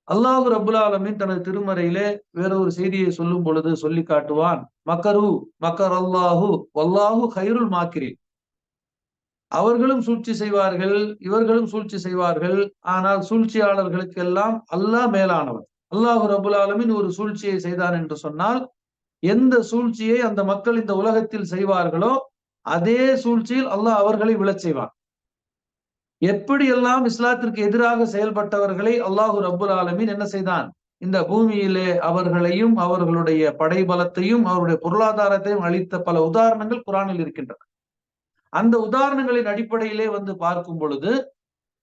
அல்லாஹு ரப்புல் ஆலமீன் தனது திருமறையிலே வேற ஒரு செய்தியை சொல்லும் பொழுது சொல்லி காட்டுவான், மக்கரு மக்கர் அல்லாஹு வல்லாஹு கைருல் மாக்கிரின். அவர்களும் சூழ்ச்சி செய்வார்கள், இவர்களும் சூழ்ச்சி செய்வார்கள், ஆனால் சூழ்ச்சியாளர்களுக்கெல்லாம் அல்லாஹ் மேலானவன். அல்லாஹு ரப்புல் ஆலமீன் ஒரு சூழ்ச்சியை செய்தான் என்று சொன்னால், எந்த சூழ்ச்சியை அந்த மக்கள் இந்த உலகத்தில் செய்வார்களோ அதே சூழ்ச்சியில் அல்லாஹ் அவர்களை விழச் செய்வான். எப்படியெல்லாம் இஸ்லாத்திற்கு எதிராக செயல்பட்டவர்களை அல்லாஹு ரப்புல் ஆலமீன் என்ன செய்தான், இந்த பூமியிலே அவர்களையும் அவர்களுடைய படைபலத்தையும் அவருடைய பொருளாதாரத்தையும் அளித்த பல உதாரணங்கள் குரானில் இருக்கின்றன. அந்த உதாரணங்களின் அடிப்படையிலே வந்து பார்க்கும் பொழுது,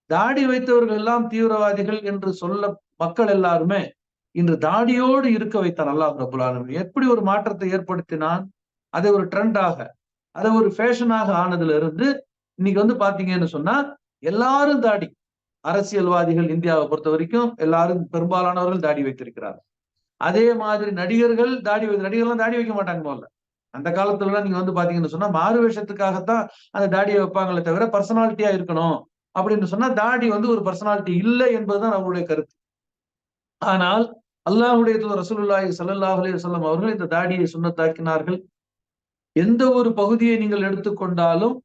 தாடி வைத்தவர்கள் எல்லாம் தீவிரவாதிகள் என்று சொல்ல மக்கள் எல்லாருமே இன்று தாடியோடு இருக்க வைத்தான் அல்லாஹ் ரப்புல் ஆலமீன். எப்படி ஒரு மாற்றத்தை ஏற்படுத்தினான், அதை ஒரு ட்ரெண்டாக, அதை ஒரு ஃபேஷனாக ஆனதுல இருந்து இன்னைக்கு வந்து பாத்தீங்கன்னு சொன்னா எல்லாரும் தாடி. அரசியல்வாதிகள் இந்தியாவை பொறுத்த வரைக்கும் எல்லாரும் பெரும்பாலானவர்கள் தாடி வைத்திருக்கிறார்கள். அதே மாதிரி நடிகர்கள் நடிகர்லாம் தாடி வைக்க மாட்டாங்க முதல்ல. அந்த காலத்துல நீங்க வந்து பாத்தீங்கன்னு சொன்னா மாறு வேஷத்துக்காகத்தான் அந்த தாடியை வைப்பாங்களே தவிர பர்சனாலிட்டியா இருக்கணும் அப்படின்னு சொன்னா தாடி வந்து ஒரு பர்சனாலிட்டி இல்லை என்பதுதான் அவருடைய கருத்து. ஆனால் அல்லாஹ்வுடைய தூதர் ரசூலுல்லாஹி ஸல்லல்லாஹு அலைஹி வஸல்லம் அவர்கள் இந்த தாடியை சுன்னத்தாக்கினார்கள். எந்த ஒரு பகுதியை நீங்கள் எடுத்துக்கொண்டாலும்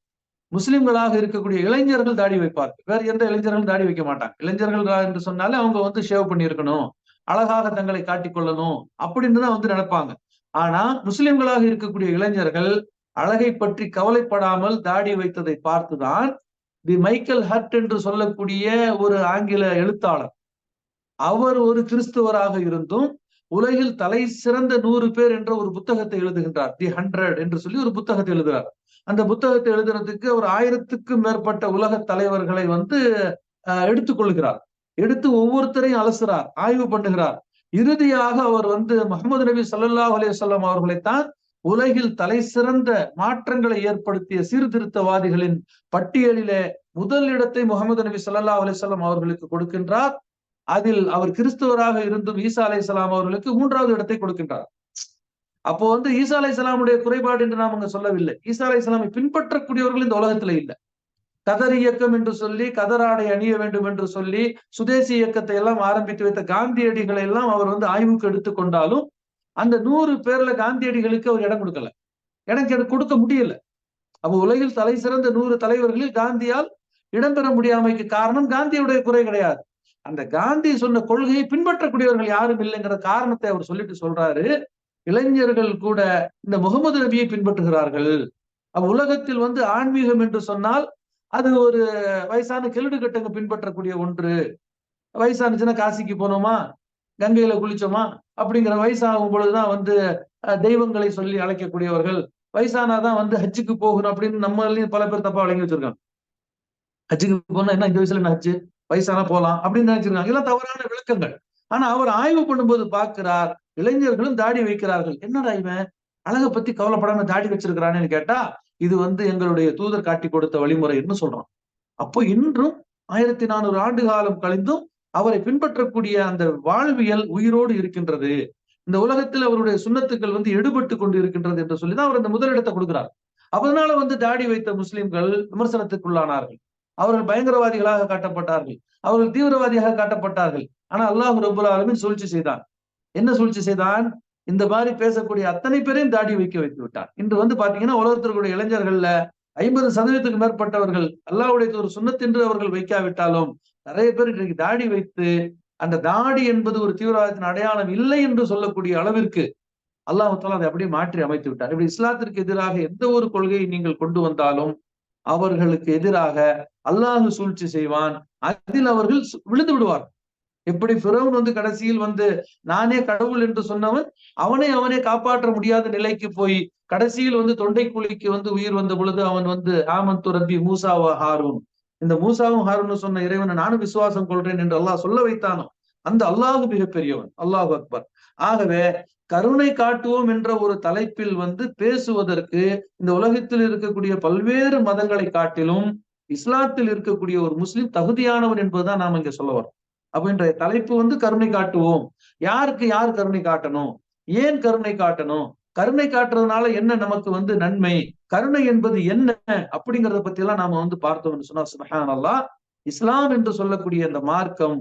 முஸ்லிம்களாக இருக்கக்கூடிய இளைஞர்கள் தாடி வைப்பார்கள். வேற எந்த இளைஞர்களும் தாடி வைக்க மாட்டாங்க. இளைஞர்கள் என்று சொன்னாலே அவங்க வந்து ஷேவ் பண்ணியிருக்கணும், அழகாக தங்களை காட்டிக்கொள்ளணும் அப்படின்னு தான் வந்து நினைப்பாங்க. ஆனா முஸ்லிம்களாக இருக்கக்கூடிய இளைஞர்கள் அழகை பற்றி கவலைப்படாமல் தாடி வைத்ததை பார்த்துதான் தி மைக்கேல் ஹர்ட் என்று சொல்லக்கூடிய ஒரு ஆங்கில எழுத்தாளர், அவர் ஒரு கிறிஸ்துவராக இருந்தும் உலகில் தலை சிறந்த 100 பேர் என்ற ஒரு புத்தகத்தை எழுதுகின்றார். தி 100 என்று சொல்லி ஒரு புத்தகத்தை எழுதுகிறார். அந்த புத்தகத்தை எழுதுறதுக்கு அவர் 1000க்கும் மேற்பட்ட உலக தலைவர்களை வந்து எடுத்துக்கொள்கிறார். எடுத்து ஒவ்வொருத்தரையும் அலசுறார், ஆய்வு பண்ணுகிறார். இறுதியாக அவர் வந்து முஹம்மது நபி ஸல்லல்லாஹு அலைஹி வஸல்லம் அவர்களைத்தான் உலகில் தலை சிறந்த மாற்றங்களை ஏற்படுத்திய சீர்திருத்தவாதிகளின் பட்டியலிலே முதல் இடத்தை முஹம்மது நபி ஸல்லல்லாஹு அலைஹி வஸல்லம் அவர்களுக்கு கொடுக்கின்றார். அதில் அவர் கிறிஸ்துவராக இருந்தும் ஈசா அலைஹிஸ்ஸலாம் அவர்களுக்கு 3வது இடத்தை கொடுக்கின்றார். அப்போ வந்து ஈசா அலைஹிஸ்ஸலாமுடைய குறைபாடு என்று நாம் அங்க சொல்லவில்லை. ஈசா அலைஹிஸ்ஸலாமை பின்பற்றக்கூடியவர்கள் இந்த உலகத்துல இல்லை. கதர் இயக்கம் என்று சொல்லி கதராடை அணிய வேண்டும் என்று சொல்லி சுதேசி இயக்கத்தை எல்லாம் ஆரம்பித்து வைத்த காந்தியடிகளை எல்லாம் அவர் வந்து ஆய்வுக்கு எடுத்துக்கொண்டாலும் அந்த 100 பேர்ல காந்தியடிகளுக்கு அவர் இடம் கொடுக்கல, இடம் கொடுக்க முடியல. அப்போ உலகில் தலை சிறந்த 100 தலைவர்களில் காந்தியால் இடம்பெற முடியாமைக்கு காரணம் காந்தியுடைய குறை கிடையாது. அந்த காந்தி சொன்ன கொள்கையை பின்பற்றக்கூடியவர்கள் யாரும் இல்லைங்கிற காரணத்தை அவர் சொல்லிட்டு சொல்றாரு, இளைஞர்கள் கூட இந்த முகமது நபியை பின்பற்றுகிறார்கள். உலகத்தில் வந்து ஆன்மீகம் என்று சொன்னால் அது ஒரு வயசான கெழுடு கட்டங்க பின்பற்றக்கூடிய ஒன்று. வயசானுச்சுன்னா காசிக்கு போனோமா, கங்கையில குளிச்சோமா அப்படிங்கிற வயசாகும் பொழுதுதான் வந்து தெய்வங்களை சொல்லி அழைக்கக்கூடியவர்கள். வயசானாதான் வந்து ஹஜ்ஜுக்கு போகணும் அப்படின்னு நம்மளையும் பல பேர் தப்பா வழங்கி வச்சிருக்காங்க. ஹஜ்ஜுக்கு போனா என்ன இந்த வயசுல என்ன ஹஜ்ஜு, வயசானா போலாம் அப்படின்னு நினைச்சிருக்காங்க. இதெல்லாம் தவறான விளக்கங்கள். ஆனா அவர் ஆய்வு பண்ணும்போது பார்க்கிறார், இளைஞர்களும் தாடி வைக்கிறார்கள். என்னடா இவன் அழகை பத்தி கவலைப்படாம தாடி வச்சிருக்கிறான்னு கேட்டா, இது வந்து எங்களுடைய தூதர் காட்டி கொடுத்த வழிமுறைன்னு சொல்றான். அப்போ இன்றும் 1400 ஆண்டு காலம் கழிந்தும் அவரை பின்பற்றக்கூடிய அந்த வாழ்வியல் உயிரோடு இருக்கின்றது. இந்த உலகத்தில் அவருடைய சுண்ணத்துக்கள் வந்து எடுபட்டு கொண்டு இருக்கின்றது என்று சொல்லிதான் அவர் அந்த முதலிடத்தை கொடுக்கிறார். அதனால வந்து தாடி வைத்த முஸ்லிம்கள் விமர்சனத்துக்குள்ளானார்கள். அவர்கள் பயங்கரவாதிகளாக காட்டப்பட்டார்கள், அவர்கள் தீவிரவாதியாக காட்டப்பட்டார்கள். ஆனா அல்லாஹ் ரப்புல் ஆலமீன் சூழ்ச்சி செய்தான். என்ன சூழ்ச்சி செய்தான்? இந்த மாதிரி பேசக்கூடிய அத்தனை பேரையும் தாடி வைக்க வைத்து விட்டார். இன்று வந்து பாத்தீங்கன்னா உலகத்திற்குரிய இளைஞர்கள்ல 50% மேற்பட்டவர்கள் அல்லாஹ்வுடைய ஒரு சுன்னத் என்று அவர்கள் வைக்காவிட்டாலும் நிறைய பேர் இன்றைக்கு தாடி வைத்து அந்த தாடி என்பது ஒரு தீவிரவாதத்தின் அடையாளம் இல்லை என்று சொல்லக்கூடிய அளவிற்கு அல்லாஹ் தஆலா அதை அப்படியே மாற்றி அமைத்து விட்டார். இப்படி இஸ்லாத்திற்கு எதிராக எந்த ஒரு கொள்கையை நீங்கள் கொண்டு வந்தாலும் அவர்களுக்கு எதிராக அல்லாஹ் சூழ்ச்சி செய்வான். அதில் அவர்கள் விழுந்து விடுவார். எப்படி ஃபிரௌன் வந்து கடைசியில் வந்து நானே கடவுள் என்று சொன்னவன் அவனே காப்பாற்ற முடியாத நிலைக்கு போய் கடைசியில் வந்து தொண்டை குழிக்கு வந்து உயிர் வந்த பொழுது அவன் வந்து ஆமன்து ரப்பி மூசா வ ஹாரூன், இந்த மூசாவும் ஹாரூன் சொன்ன இறைவனை நானும் விசுவாசம் கொள்றேன் என்று அல்லாஹ் சொல்ல வைத்தானோ அந்த அல்லாஹ் மிகப்பெரியவன், அல்லாஹ் அக்பர். ஆகவே கருணை காட்டுவோம் என்ற ஒரு தலைப்பில் வந்து பேசுவதற்கு இந்த உலகத்தில் இருக்கக்கூடிய பல்வேறு மதங்களை காட்டிலும் இஸ்லாத்தில் இருக்கக்கூடிய ஒரு முஸ்லிம் தகுதியானவன் என்பதுதான் நாம் இங்க சொல்ல வரோம். அப்ப இன்றைய தலைப்பு வந்து கருணை காட்டுவோம். யாருக்கு யார் கருணை காட்டணும், ஏன் கருணை காட்டணும், கருணை காட்டுறதுனால என்ன நமக்கு வந்து நன்மை, கருணை என்பது என்ன அப்படிங்கறத பத்தி எல்லாம் நாம வந்து பார்த்தோம்னு சொன்னா சுப்ஹானல்லாஹ், இஸ்லாம் என்று சொல்லக்கூடிய அந்த மார்க்கம்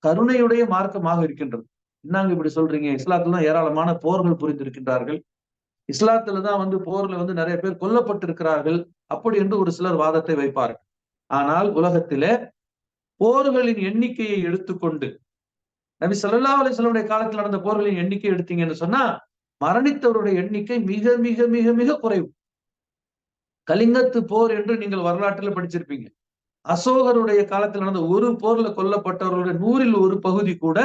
கருணையுடைய மார்க்கமாக இருக்கின்றது. என்னங்க இப்படி சொல்றீங்க? இஸ்லாத்துல தான் ஏராளமான போர்கள் புரிந்திருக்கின்றார்கள், இஸ்லாத்துல தான் போர்ல நிறைய பேர் கொல்லப்பட்டிருக்கிறார்கள், அப்படி என்று ஒரு சிலர் வாதத்தை வைப்பார்கள். ஆனால் உலகத்திலே போர்களின் எண்ணிக்கையை எடுத்துக்கொண்டு நபி ஸல்லல்லாஹு அலைஹி வஸல்லம் காலத்தில் நடந்த போர்களின் எண்ணிக்கை எடுத்தீங்கன்னு சொன்னா மரணித்தவருடைய எண்ணிக்கை மிக மிக மிக மிக குறைவு. கலிங்கத்து போர் என்று நீங்கள் வரலாற்றில் படிச்சிருப்பீங்க. அசோகருடைய காலத்தில் நடந்த ஒரு போர்ல கொல்லப்பட்டவர்களுடைய 100ல் ஒரு பகுதி கூட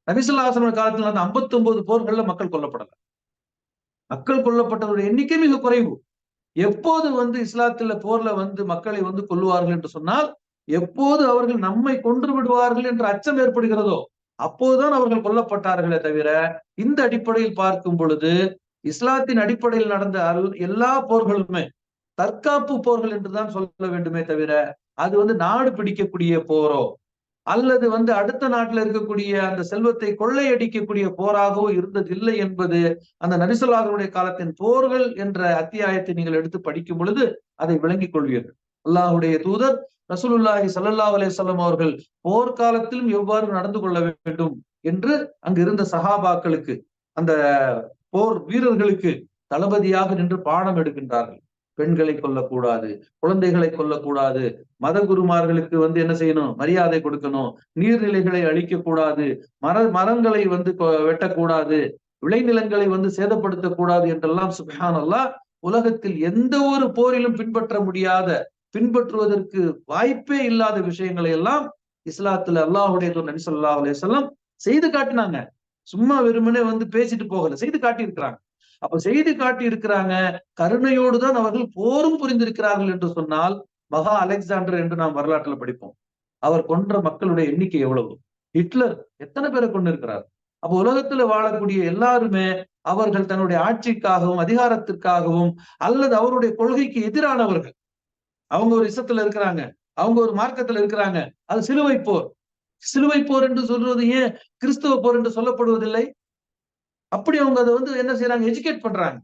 நபி ஸல்லல்லாஹு அலைஹி வஸல்லம் காலத்தில் நடந்த 59 போர்கள்ல மக்கள் கொல்லப்படல. மக்கள் கொல்லப்பட்டவருடைய எண்ணிக்கை மிக குறைவு. எப்போது இஸ்லாத்துல போர்ல மக்களை கொல்லுவார்கள் என்று சொன்னால், எப்போது அவர்கள் நம்மை கொன்று விடுவார்கள் என்ற அச்சம் ஏற்படுகிறதோ அப்போதுதான் அவர்கள் கொல்லப்பட்டார்களே தவிர, இந்த அடிப்படையில் பார்க்கும் பொழுது இஸ்லாத்தின் அடிப்படையில் நடந்த எல்லா போர்களுமே தற்காப்பு போர்கள் என்றுதான் சொல்ல வேண்டுமே தவிர, அது நாடு பிடிக்கக்கூடிய போரோ அல்லது அடுத்த நாட்டில் இருக்கக்கூடிய அந்த செல்வத்தை கொள்ளையடிக்கக்கூடிய போராகவோ இருந்ததில்லை என்பது அந்த நபி ஸல்லல்லாஹு அலைஹி வஸல்லம் காலத்தின் போர்கள் என்ற அத்தியாயத்தை நீங்கள் எடுத்து படிக்கும் பொழுது அதை விளங்கிக் கொள்வீர்கள். அல்லாஹ்வுடைய தூதர் ரசூலுல்லாஹி ஸல்லல்லாஹு அலைஹி வஸல்லம் அவர்கள் போர்க்காலத்திலும் எவ்வாறு நடந்து கொள்ள வேண்டும் என்று அங்கு இருந்த சஹாபாக்களுக்கு, அந்த போர் வீரர்களுக்கு தளபதியாக நின்று பாடம் எடுக்கின்றார்கள். பெண்களை கொல்லக்கூடாது, குழந்தைகளை கொல்லக்கூடாது, மத குருமார்களுக்கு என்ன செய்யணும், மரியாதை கொடுக்கணும், நீர்நிலைகளை அழிக்க கூடாது, மரங்களை வெட்டக்கூடாது, விளைநிலங்களை சேதப்படுத்தக்கூடாது என்றெல்லாம் சுப்ஹானல்லாஹ் உலகத்தில் எந்த ஒரு போரிலும் பின்பற்ற முடியாத, பின்பற்றுவதற்கு வாய்ப்பே இல்லாத விஷயங்களை எல்லாம் இஸ்லாத்துல அல்லாஹ்வுடைய நபி ஸல்லல்லாஹு அலைஹி வஸல்லம் செய்து காட்டினாங்க. சும்மா வெறுமனே பேசிட்டு போகல, செய்து காட்டி இருக்கிறாங்க. அப்ப செய்து காட்டி இருக்கிறாங்க. கருணையோடு தான் அவர்கள் போரும் புரிந்திருக்கிறார்கள் என்று சொன்னால், மகா அலெக்சாண்டர் என்று நாம் வரலாற்றுல படிப்போம். அவர் கொன்ற மக்களுடைய எண்ணிக்கை எவ்வளவு? ஹிட்லர் எத்தனை பேரை கொண்டு இருக்கிறார்? அப்ப உலகத்துல வாழக்கூடிய எல்லாருமே அவர்கள் தன்னுடைய ஆட்சிக்காகவும் அதிகாரத்திற்காகவும் அல்லது அவருடைய கொள்கைக்கு எதிரானவர்கள். அவங்க ஒரு இசத்துல இருக்கிறாங்க, அவங்க ஒரு மார்க்கத்துல இருக்கிறாங்க. அது சிலுவை போர். சிலுவை போர் என்று சொல்றது ஏன் கிறிஸ்துவ போர் என்று சொல்லப்படுவதில்லை? அப்படி அவங்க அதை என்ன செய்யறாங்க, எஜுகேட் பண்றாங்க.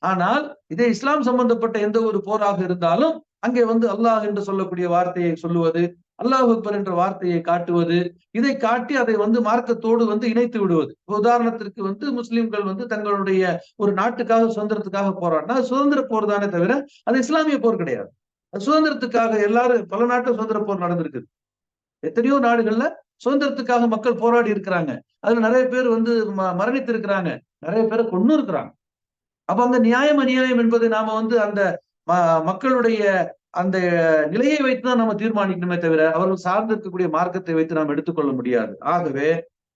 ஆனால் இதே இஸ்லாம் சம்பந்தப்பட்ட எந்த ஒரு போராக இருந்தாலும் அங்கே அல்லாஹ் என்று சொல்லக்கூடிய வார்த்தையை சொல்லுவது, அல்லாஹ் அக்பர் என்ற வார்த்தையை காட்டுவது, இதை காட்டி அதை மார்க்கத்தோடு இணைத்து விடுவது. உதாரணத்திற்கு முஸ்லிம்கள் தங்களுடைய ஒரு நாட்டுக்காக சுதந்திரத்துக்காக போராடினா சுதந்திர போர் தானே தவிர அது இஸ்லாமிய போர் கிடையாது. சுதந்திரத்துக்காக எல்லாரும் பல நாட்டு சுதந்திர போர் நடந்திருக்குது. எத்தனையோ நாடுகள்ல சுதந்திரத்துக்காக மக்கள் போராடி இருக்கிறாங்க. அதுல நிறைய பேர் மரணித்து இருக்கிறாங்க, நிறைய பேரை கொன்னு இருக்கிறாங்க. அப்ப அந்த நியாயம் அநியாயம் என்பதை நாம அந்த மக்களுடைய அந்த நிலையை வைத்துதான் நம்ம தீர்மானிக்கணுமே தவிர அவர்கள் சார்ந்திருக்கக்கூடிய மார்க்கத்தை வைத்து நாம் எடுத்துக்கொள்ள முடியாது. ஆகவே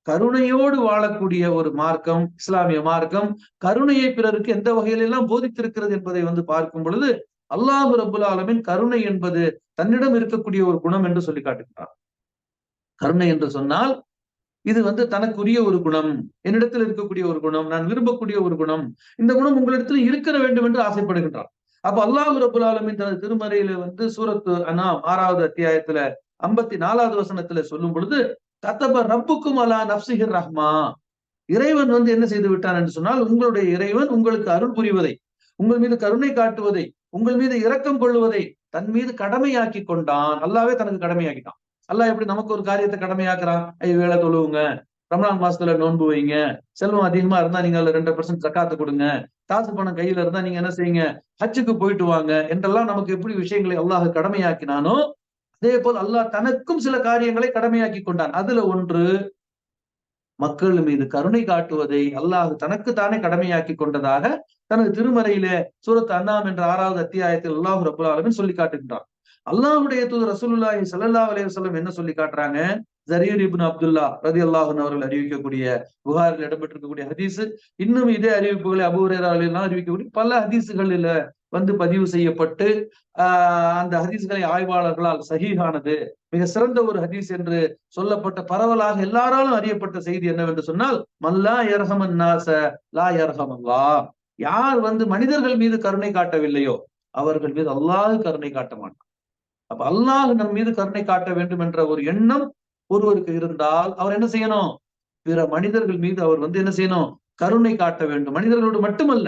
கருணையோடு வாழக்கூடிய ஒரு மார்க்கம் இஸ்லாமிய மார்க்கம் கருணையை பிறருக்கு எந்த வகையிலெல்லாம் போதித்திருக்கிறது என்பதை பார்க்கும் பொழுது அல்லாஹ் ரப்புல் ஆலமீன் கருணை என்பது தன்னிடம் இருக்கக்கூடிய ஒரு குணம் என்று சொல்லி காட்டுகிறார். கருணை என்று சொன்னால் இது தனக்குரிய ஒரு குணம், என்னிடத்தில் இருக்கக்கூடிய ஒரு குணம், நான் விரும்பக்கூடிய ஒரு குணம், இந்த குணம் உங்களிடத்தில் இருக்கிற வேண்டும் என்று ஆசைப்படுகின்றார். அப்ப அல்லாஹ் ரப்புல் ஆலமீன் தனது திருமறையில சூரத்து அன்ஆம் 6வது அத்தியாயத்துல 54வது வசனத்துல சொல்லும் பொழுது, கதப ரப்புக்கும் அலா நஃப்ஸிஹிர் ரஹ்மா, இறைவன் என்ன செய்து விட்டான் என்று சொன்னால், உங்களுடைய இறைவன் உங்களுக்கு அருள் புரிவதை, உங்கள் மீது கருணை காட்டுவதை, உங்கள் மீது இரக்கம் கொள்வதை தன் மீது கடமையாக்கி கொண்டான். அல்லாவே தனக்கு கடமையாக்கிட்டான். அல்லாஹ் எப்படி நமக்கு ஒரு காரியத்தை கடமையாக்குறான்? வேலை தொழுவுங்க, ரமலான் மாசத்துல நோன்பு வைங்க, செல்வம் அதிகமா இருந்தா நீங்க 2% ஜக்காத்து கொடுங்க, காசு பணம் கையில இருந்தா நீங்க என்ன செய்யுங்க, ஹஜ்ஜுக்கு போயிட்டு வாங்க என்றெல்லாம் நமக்கு எப்படி விஷயங்களை அல்லாஹ் கடமையாக்கினானோ அதே போல் அல்லாஹ் தனக்கும் சில காரியங்களை கடமையாக்கி கொண்டான். அதுல ஒன்று மக்கள் மீது கருணை காட்டுவதை அல்லாஹ் தனக்கு தானே கடமையாக்கி கொண்டதாக தனது திருமறையிலே சூரத் அன்ஆம் என்ற 6வது அத்தியாயத்தில் அல்லாஹ் ரப்புல் ஆலமீன் சொல்லி காட்டுகின்றார். அல்லாஹ்வுடைய தூதர் ரசூலுல்லாஹி ஸல்லல்லாஹு அலைஹி வஸல்லம் என்ன சொல்லி காட்டுறாங்க? ஜரீர் இப்னு அப்துல்லா ரலியல்லாஹு அன்ஹு அவர்கள் அறிவிக்கக்கூடிய புகாரில் இடம்பெற்றிருக்கக்கூடிய ஹதீஸ், இன்னும் இதே அறிவிப்புகளை அபூ ஹுரைரா ரலியல்லாஹு அறிவிக்கக்கூடிய பல ஹதீஸ்களில பதிவு செய்யப்பட்டு அந்த ஹதீஸ்களை ஆய்வாளர்களால் சஹீஹானது, மிக சிறந்த ஒரு ஹதீஸ் என்று சொல்லப்பட்ட பரவலாக எல்லாராலும் அறியப்பட்ட செய்தி என்னவென்று சொன்னால், மல்லா யர்ஹமன் நாஸ லா யர்ஹமல்லாஹ், யார் மனிதர்கள் மீது கருணை காட்டவில்லையோ அவர்கள் மீது அல்லாஹ் கருணை காட்ட மாட்டான். அப்ப அல்லாஹ் நம் மீது கருணை காட்ட வேண்டும் என்ற ஒரு எண்ணம் ஒருவருக்கு இருந்தால் அவர் என்ன செய்யணும்? பிற மனிதர்கள் மீது அவர் என்ன செய்யணும்? கருணை காட்ட வேண்டும். மனிதர்களோடு மட்டுமல்ல,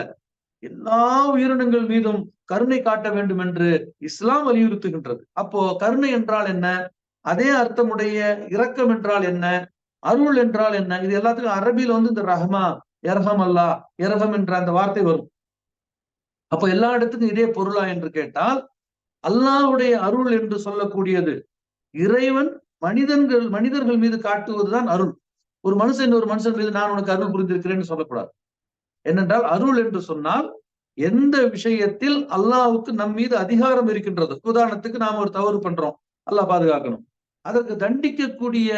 எல்லா உயிரினங்கள் மீதும் கருணை காட்ட வேண்டும் என்று இஸ்லாம் வலியுறுத்துகின்றது. அப்போ கருணை என்றால் என்ன? அதே அர்த்தமுடைய இரக்கம் என்றால் என்ன? அருள் என்றால் என்ன? இது எல்லாத்துக்கும் அரபியில வந்து இந்த ரஹ்மா, எர்ஹம் அல்லா, எர்ஹம் என்ற அந்த வார்த்தை வரும். அப்ப எல்லா இடத்துக்கும் இதே பொருளா என்று கேட்டால், அல்லாஹ்வுடைய அருள் என்று சொல்லக்கூடியது இறைவன் மனிதர்கள் மீது காட்டுவதுதான் அருள். ஒரு மனுஷன் ஒரு மனுஷன் மீது நான் உனக்கு அருள் புரிந்திருக்கிறேன்னு சொல்லக்கூடாது. என்னென்றால் அருள் என்று சொன்னால் எந்த விஷயத்தில் அல்லாஹ்வுக்கு நம் மீது அதிகாரம் இருக்கின்றது. உதாரணத்துக்கு நாம ஒரு தவறு பண்றோம், அல்லாஹ் பாதுகாக்கணும். அதற்கு தண்டிக்கக்கூடிய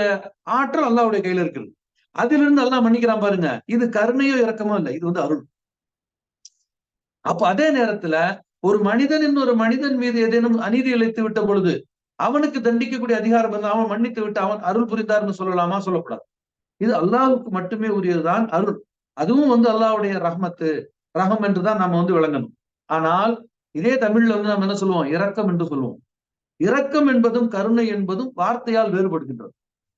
ஆற்றல் அல்லாஹ்வுடைய கையில இருக்குது. அதிலிருந்து அல்லாஹ் மன்னிக்கிறான் பாருங்க. இது கருணையோ இரக்கமோ இல்லை, இது வந்து அருள். அப்ப அதே நேரத்துல ஒரு மனிதன் இன்னொரு மனிதன் மீது ஏதேனும் அநீதி இழைத்து விட்ட பொழுது அவனுக்கு தண்டிக்கக்கூடிய அதிகாரம் வந்து அவன் மன்னித்து விட்டு அவன் அருள் புரிந்தார்னு சொல்லலாமா? சொல்லக்கூடாது. இது அல்லாஹ்வுக்கு மட்டுமே உரியதுதான் அருள். அதுவும் வந்து அல்லாஹ்வுடைய ரஹ்மத்து, ரஹம் என்றுதான் நாம வந்து விளங்கணும். ஆனால் இதே தமிழ்ல வந்து நம்ம என்ன சொல்லுவோம்? இரக்கம் என்று சொல்லுவோம். இரக்கம் என்பதும் கருணை என்பதும் வார்த்தையால் வேறுபடுகின்றது.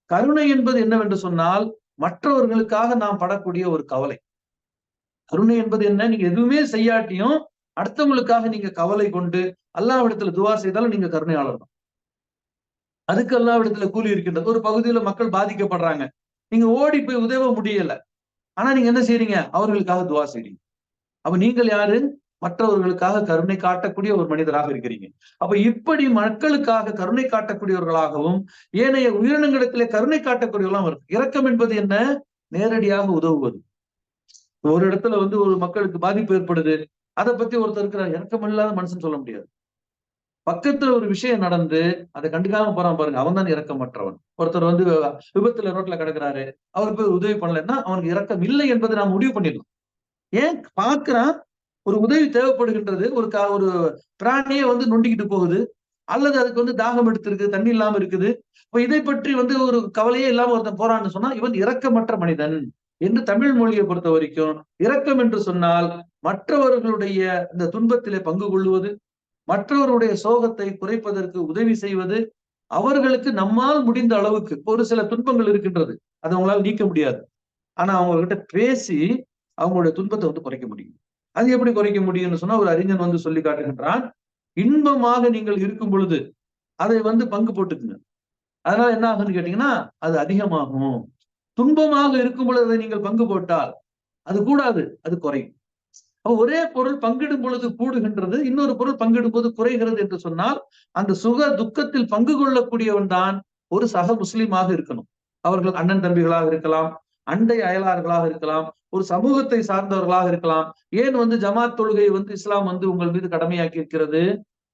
கருணை என்பது என்னவென்று சொன்னால் மற்றவர்களுக்காக நாம் படக்கூடிய ஒரு கவலை. கருணை என்பது என்ன? நீங்க எதுவுமே செய்யாட்டியும் அடுத்தவங்களுக்காக நீங்க கவலை கொண்டு அல்லாஹ்விடத்துல துவா செய்தாலும் நீங்க கருணையாளர் தான். அதுக்கு அல்லாஹ்விடத்துல கூலி இருக்கின்றது. ஒரு பகுதியில மக்கள் பாதிக்கப்படுறாங்க, நீங்க ஓடி போய் உதவ முடியல, ஆனா நீங்க என்ன செய்றீங்க? அவர்களுக்காக துவா செய்றீங்க. அப்ப நீங்கள் யாரு? மற்றவர்களுக்காக கருணை காட்டக்கூடிய ஒரு மனிதராக இருக்கிறீங்க. அப்ப இப்படி மக்களுக்காக கருணை காட்டக்கூடியவர்களாகவும் ஏனைய உயிரினங்களிடத்திலே கருணை காட்டக்கூடியவர்களாம் இருக்கு. இரக்கம் என்பது என்ன? நேரடியாக உதவுவது. ஒரு இடத்துல வந்து ஒரு மக்களுக்கு பாதிப்பு ஏற்படுது, அதை பத்தி ஒருத்தர் இருக்கிறார், இரக்கம் இல்லாத மனுஷன் சொல்ல முடியாது. பக்கத்துல ஒரு விஷயம் நடந்து அதை கண்டுக்காம போறான் பாருங்க, அவன் தான் இரக்கமற்றவன். ஒருத்தர் வந்து விபத்துல ரோட்ல கிடக்குறாரு, அவருக்கு போய் உதவி பண்ணலைன்னா அவனுக்கு இரக்கம் இல்லை என்பதை நாம் முடிவு பண்ணிடலாம். ஏன்? பார்க்கிறான், ஒரு உதவி தேவைப்படுகின்றது, ஒரு பிராணியே வந்து நொண்டிக்கிட்டு போகுது, அல்லது அதுக்கு வந்து தாகம் எடுத்திருக்கு, தண்ணி இல்லாம இருக்குது. இப்ப இதை பற்றி வந்து ஒரு கவலையே இல்லாம ஒருத்தன் போறான்னு சொன்னா இவன் இரக்கமற்ற மனிதன் என்று தமிழ் மொழியை பொறுத்த வரைக்கும் இரக்கம் என்று சொன்னால் மற்றவர்களுடைய இந்த துன்பத்திலே பங்கு கொள்வது, மற்றவருடைய சோகத்தை குறைப்பதற்கு உதவி செய்வது, அவர்களுக்கு நம்மால் முடிந்த அளவுக்கு ஒரு சில துன்பங்கள் இருக்கின்றது, அதை அவங்களால நீக்க முடியாது. ஆனா அவங்க கிட்ட பேசி அவங்களுடைய துன்பத்தை வந்து குறைக்க முடியும். அது எப்படி குறைக்க முடியும்னு சொன்னா ஒரு அறிஞன் வந்து சொல்லி காட்டுகின்றான். இன்பமாக நீங்கள் இருக்கும் பொழுது அதை வந்து பங்கு போட்டுக்குங்க. அதனால என்ன ஆகும்னு கேட்டீங்கன்னா அது அதிகமாகும். துன்பமாக இருக்கும் பொழுது அதை நீங்கள் பங்கு போட்டால் அது கூடாது, அது குறையும். ஒரே பொருள் பங்கிடும் பொழுது கூடுகின்றது, இன்னொரு பொருள் பங்கிடும் போது குறைகிறது என்று சொன்னால் அந்த சுக துக்கத்தில் பங்கு கொள்ளக்கூடியவன் தான் ஒரு சக முஸ்லீமாக இருக்கணும். அவர்கள் அண்ணன் தம்பிகளாக இருக்கலாம், அண்டை அயலார்களாக இருக்கலாம், ஒரு சமூகத்தை சார்ந்தவர்களாக இருக்கலாம். ஏன் வந்து ஜமாத் தொழுகை வந்து இஸ்லாம் வந்து உங்கள் மீது கடமையாக்கி இருக்கிறது?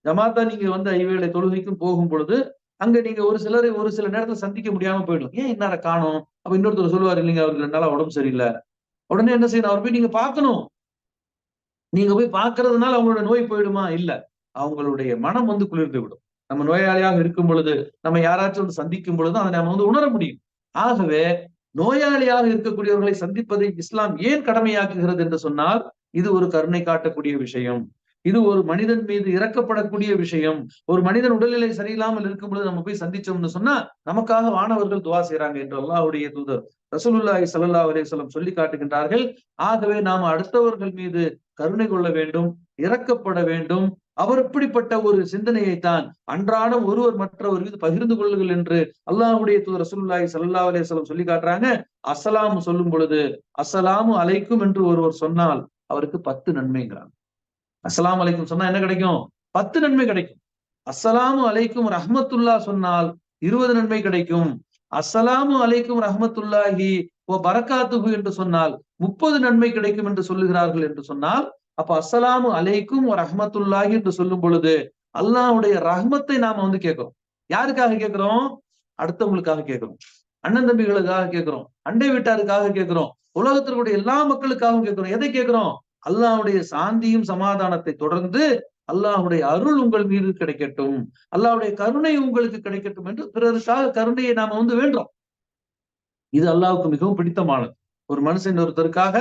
ஜமாத்தா நீங்க வந்து ஐவேளை தொழுகைக்கும் போகும் பொழுது அங்க நீங்க ஒரு சிலரை ஒரு சில நேரத்துல சந்திக்க முடியாம போயிடும். ஏன் இன்னார காணோம்? அப்ப இன்னொருத்தர் சொல்லுவாரு, இல்லைங்க அவருக்கு 2 நாளா உடம்பு சரியில்லை. உடனே என்ன செய்யணும்? அவர் போய் நீங்க பார்க்கணும். நீங்க போய் பார்க்கறதுனால அவங்களோட நோய் போயிடுமா? இல்ல. அவங்களுடைய மனம் வந்து குளிர்ந்து விடும். நம்ம நோயாளியாக இருக்கும் பொழுது, நம்ம யாராச்சும் வந்து சந்திக்கும் பொழுது அதை நாம வந்து உணர முடியும். ஆகவே நோயாளியாக இருக்கக்கூடியவர்களை சந்திப்பதை இஸ்லாம் ஏன் கடமையாக்குகிறது என்று சொன்னால், இது ஒரு கருணை காட்டக்கூடிய விஷயம். இது ஒரு மனிதன் மீது இறக்கப்படக்கூடிய விஷயம். ஒரு மனிதன் உடல்நிலை சரியில்லாமல் இருக்கும் பொழுது நம்ம போய் சந்திச்சோம்னு சொன்னா, நமக்காக வானவர்கள் துவா செய்றாங்க என்று அல்லாஹ்வுடைய தூதர் ரசூலுல்லாஹி ஸல்லல்லாஹு அலைஹி வஸல்லம் சொல்லி காட்டுகின்றார்கள். ஆகவே நாம அடுத்தவர்கள் மீது கருணை கொள்ள வேண்டும், இரக்கப்பட வேண்டும். அவர் இப்படிப்பட்ட ஒரு சிந்தனையைத்தான் அன்றாடம் ஒருவர் மற்றவர் மீது பகிர்ந்து கொள்ளுங்கள் என்று அல்லாஹ்வுடைய தூதர் ரசூலுல்லாஹி ஸல்லல்லாஹு அலைஹி வஸல்லம் சொல்லி காட்டுறாங்க. அஸ்ஸலாம் சொல்லும் பொழுது அஸ்ஸலாமு அலைக்கும் என்று ஒருவர் சொன்னால் அவருக்கு 10 நன்மைங்கிறாங்க. அஸ்ஸலாமு அலைக்கும் சொன்னா என்ன கிடைக்கும்? 10 நன்மை கிடைக்கும். அஸ்ஸலாமு அலைக்கும் ரஹ்மத்துல்லா சொன்னால் 20 நன்மை கிடைக்கும். அஸ்ஸலாமு அலைக்கும் ரஹ்மத்துல்லாஹி வ பரக்காத்துஹு என்று சொன்னால் 30 நன்மை கிடைக்கும் என்று சொல்லுகிறார்கள் என்று சொன்னால், அப்ப அஸ்ஸலாமு அலைக்கும் வ ரஹ்மத்துல்லாஹி என்று சொல்லும் பொழுது அல்லாஹ்வுடைய ரஹ்மத்தை நாம வந்து கேட்கிறோம். யாருக்காக கேட்கிறோம்? அடுத்தவங்களுக்காக கேட்கிறோம், அண்ணன் தம்பிகளுக்காக கேட்கிறோம், அண்டை வீட்டாருக்காக கேட்கிறோம், உலகத்திற்குடைய எல்லா மக்களுக்காகவும் கேட்கிறோம். எதை கேட்கிறோம்? அல்லாஹ்வுடைய சாந்தியும் சமாதானத்தை தொடர்ந்து அல்லாஹ்வுடைய அருள் உங்கள் மீது கிடைக்கட்டும், அல்லாஹ்வுடைய கருணை உங்களுக்கு கிடைக்கட்டும் என்று பிறருக்காக கருணையை நாம வந்து வேண்டோம். இது அல்லாஹ்வுக்கு மிகவும் பிடித்தமானது. ஒரு மனுஷன் ஒருத்தருக்காக